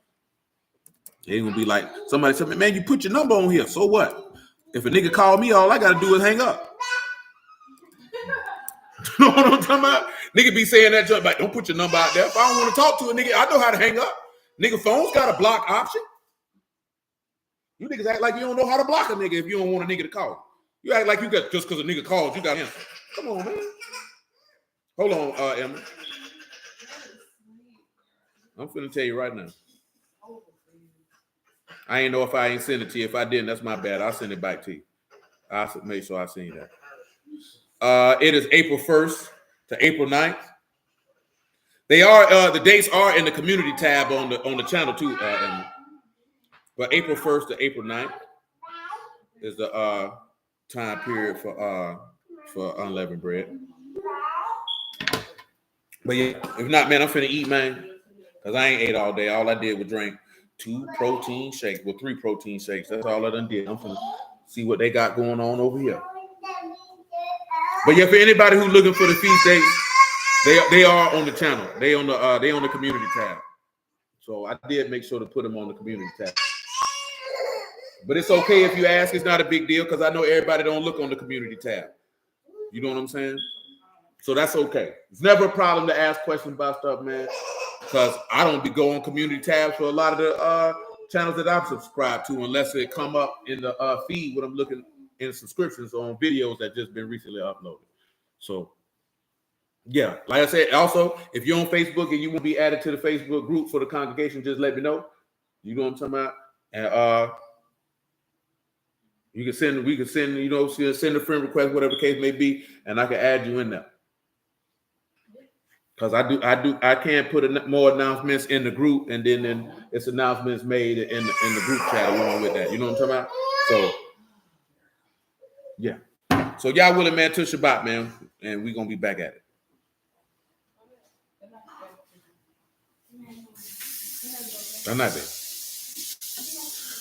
It ain't gonna be like somebody said, man, you put your number on here. So what? If a nigga call me, all I gotta do is hang up. You know what I'm talking about? Nigga be saying that junk like, don't put your number out there. If I don't want to talk to a nigga, I know how to hang up. Nigga, phone's got a block option. You niggas act like you don't know how to block a nigga if you don't want a nigga to call. You act like you got just because a nigga called, you got to answer. Come on, man. Hold on, Emma. I'm finna tell you right now. I ain't know if I ain't send it to you. If I didn't, that's my bad. I'll send it back to you. I'll make sure I send you that. It is April 1st to April 9th. They are the dates are in the community tab on the channel too, Emma. But April 1st to April 9th is the time period for unleavened bread. But yeah, if not, man, I'm finna eat, man, because I ain't ate all day. All I did was drink 2 protein shakes, well, 3 protein shakes. That's all I done did. I'm finna see what they got going on over here. But yeah, for anybody who's looking for the feast dates, they are on the channel. They on the community tab. So I did make sure to put them on the community tab. But it's okay if you ask. It's not a big deal because I know everybody don't look on the community tab. You know what I'm saying? So that's okay. It's never a problem to ask questions about stuff, man, because I don't be going community tabs for a lot of the channels that I'm subscribed to unless it come up in the feed when I'm looking in subscriptions on videos that just been recently uploaded. So, yeah, like I said, also, if you're on Facebook and you want to be added to the Facebook group for the congregation, just let me know. You know what I'm talking about? And we can send, send a friend request, whatever the case may be, and I can add you in there. Because I can't put more announcements in the group, and then it's announcements made in the group chat along with that. You know what I'm talking about? So, yeah. So y'all willing, man, to Shabbat, man, and we're gonna be back at it. I'm not there.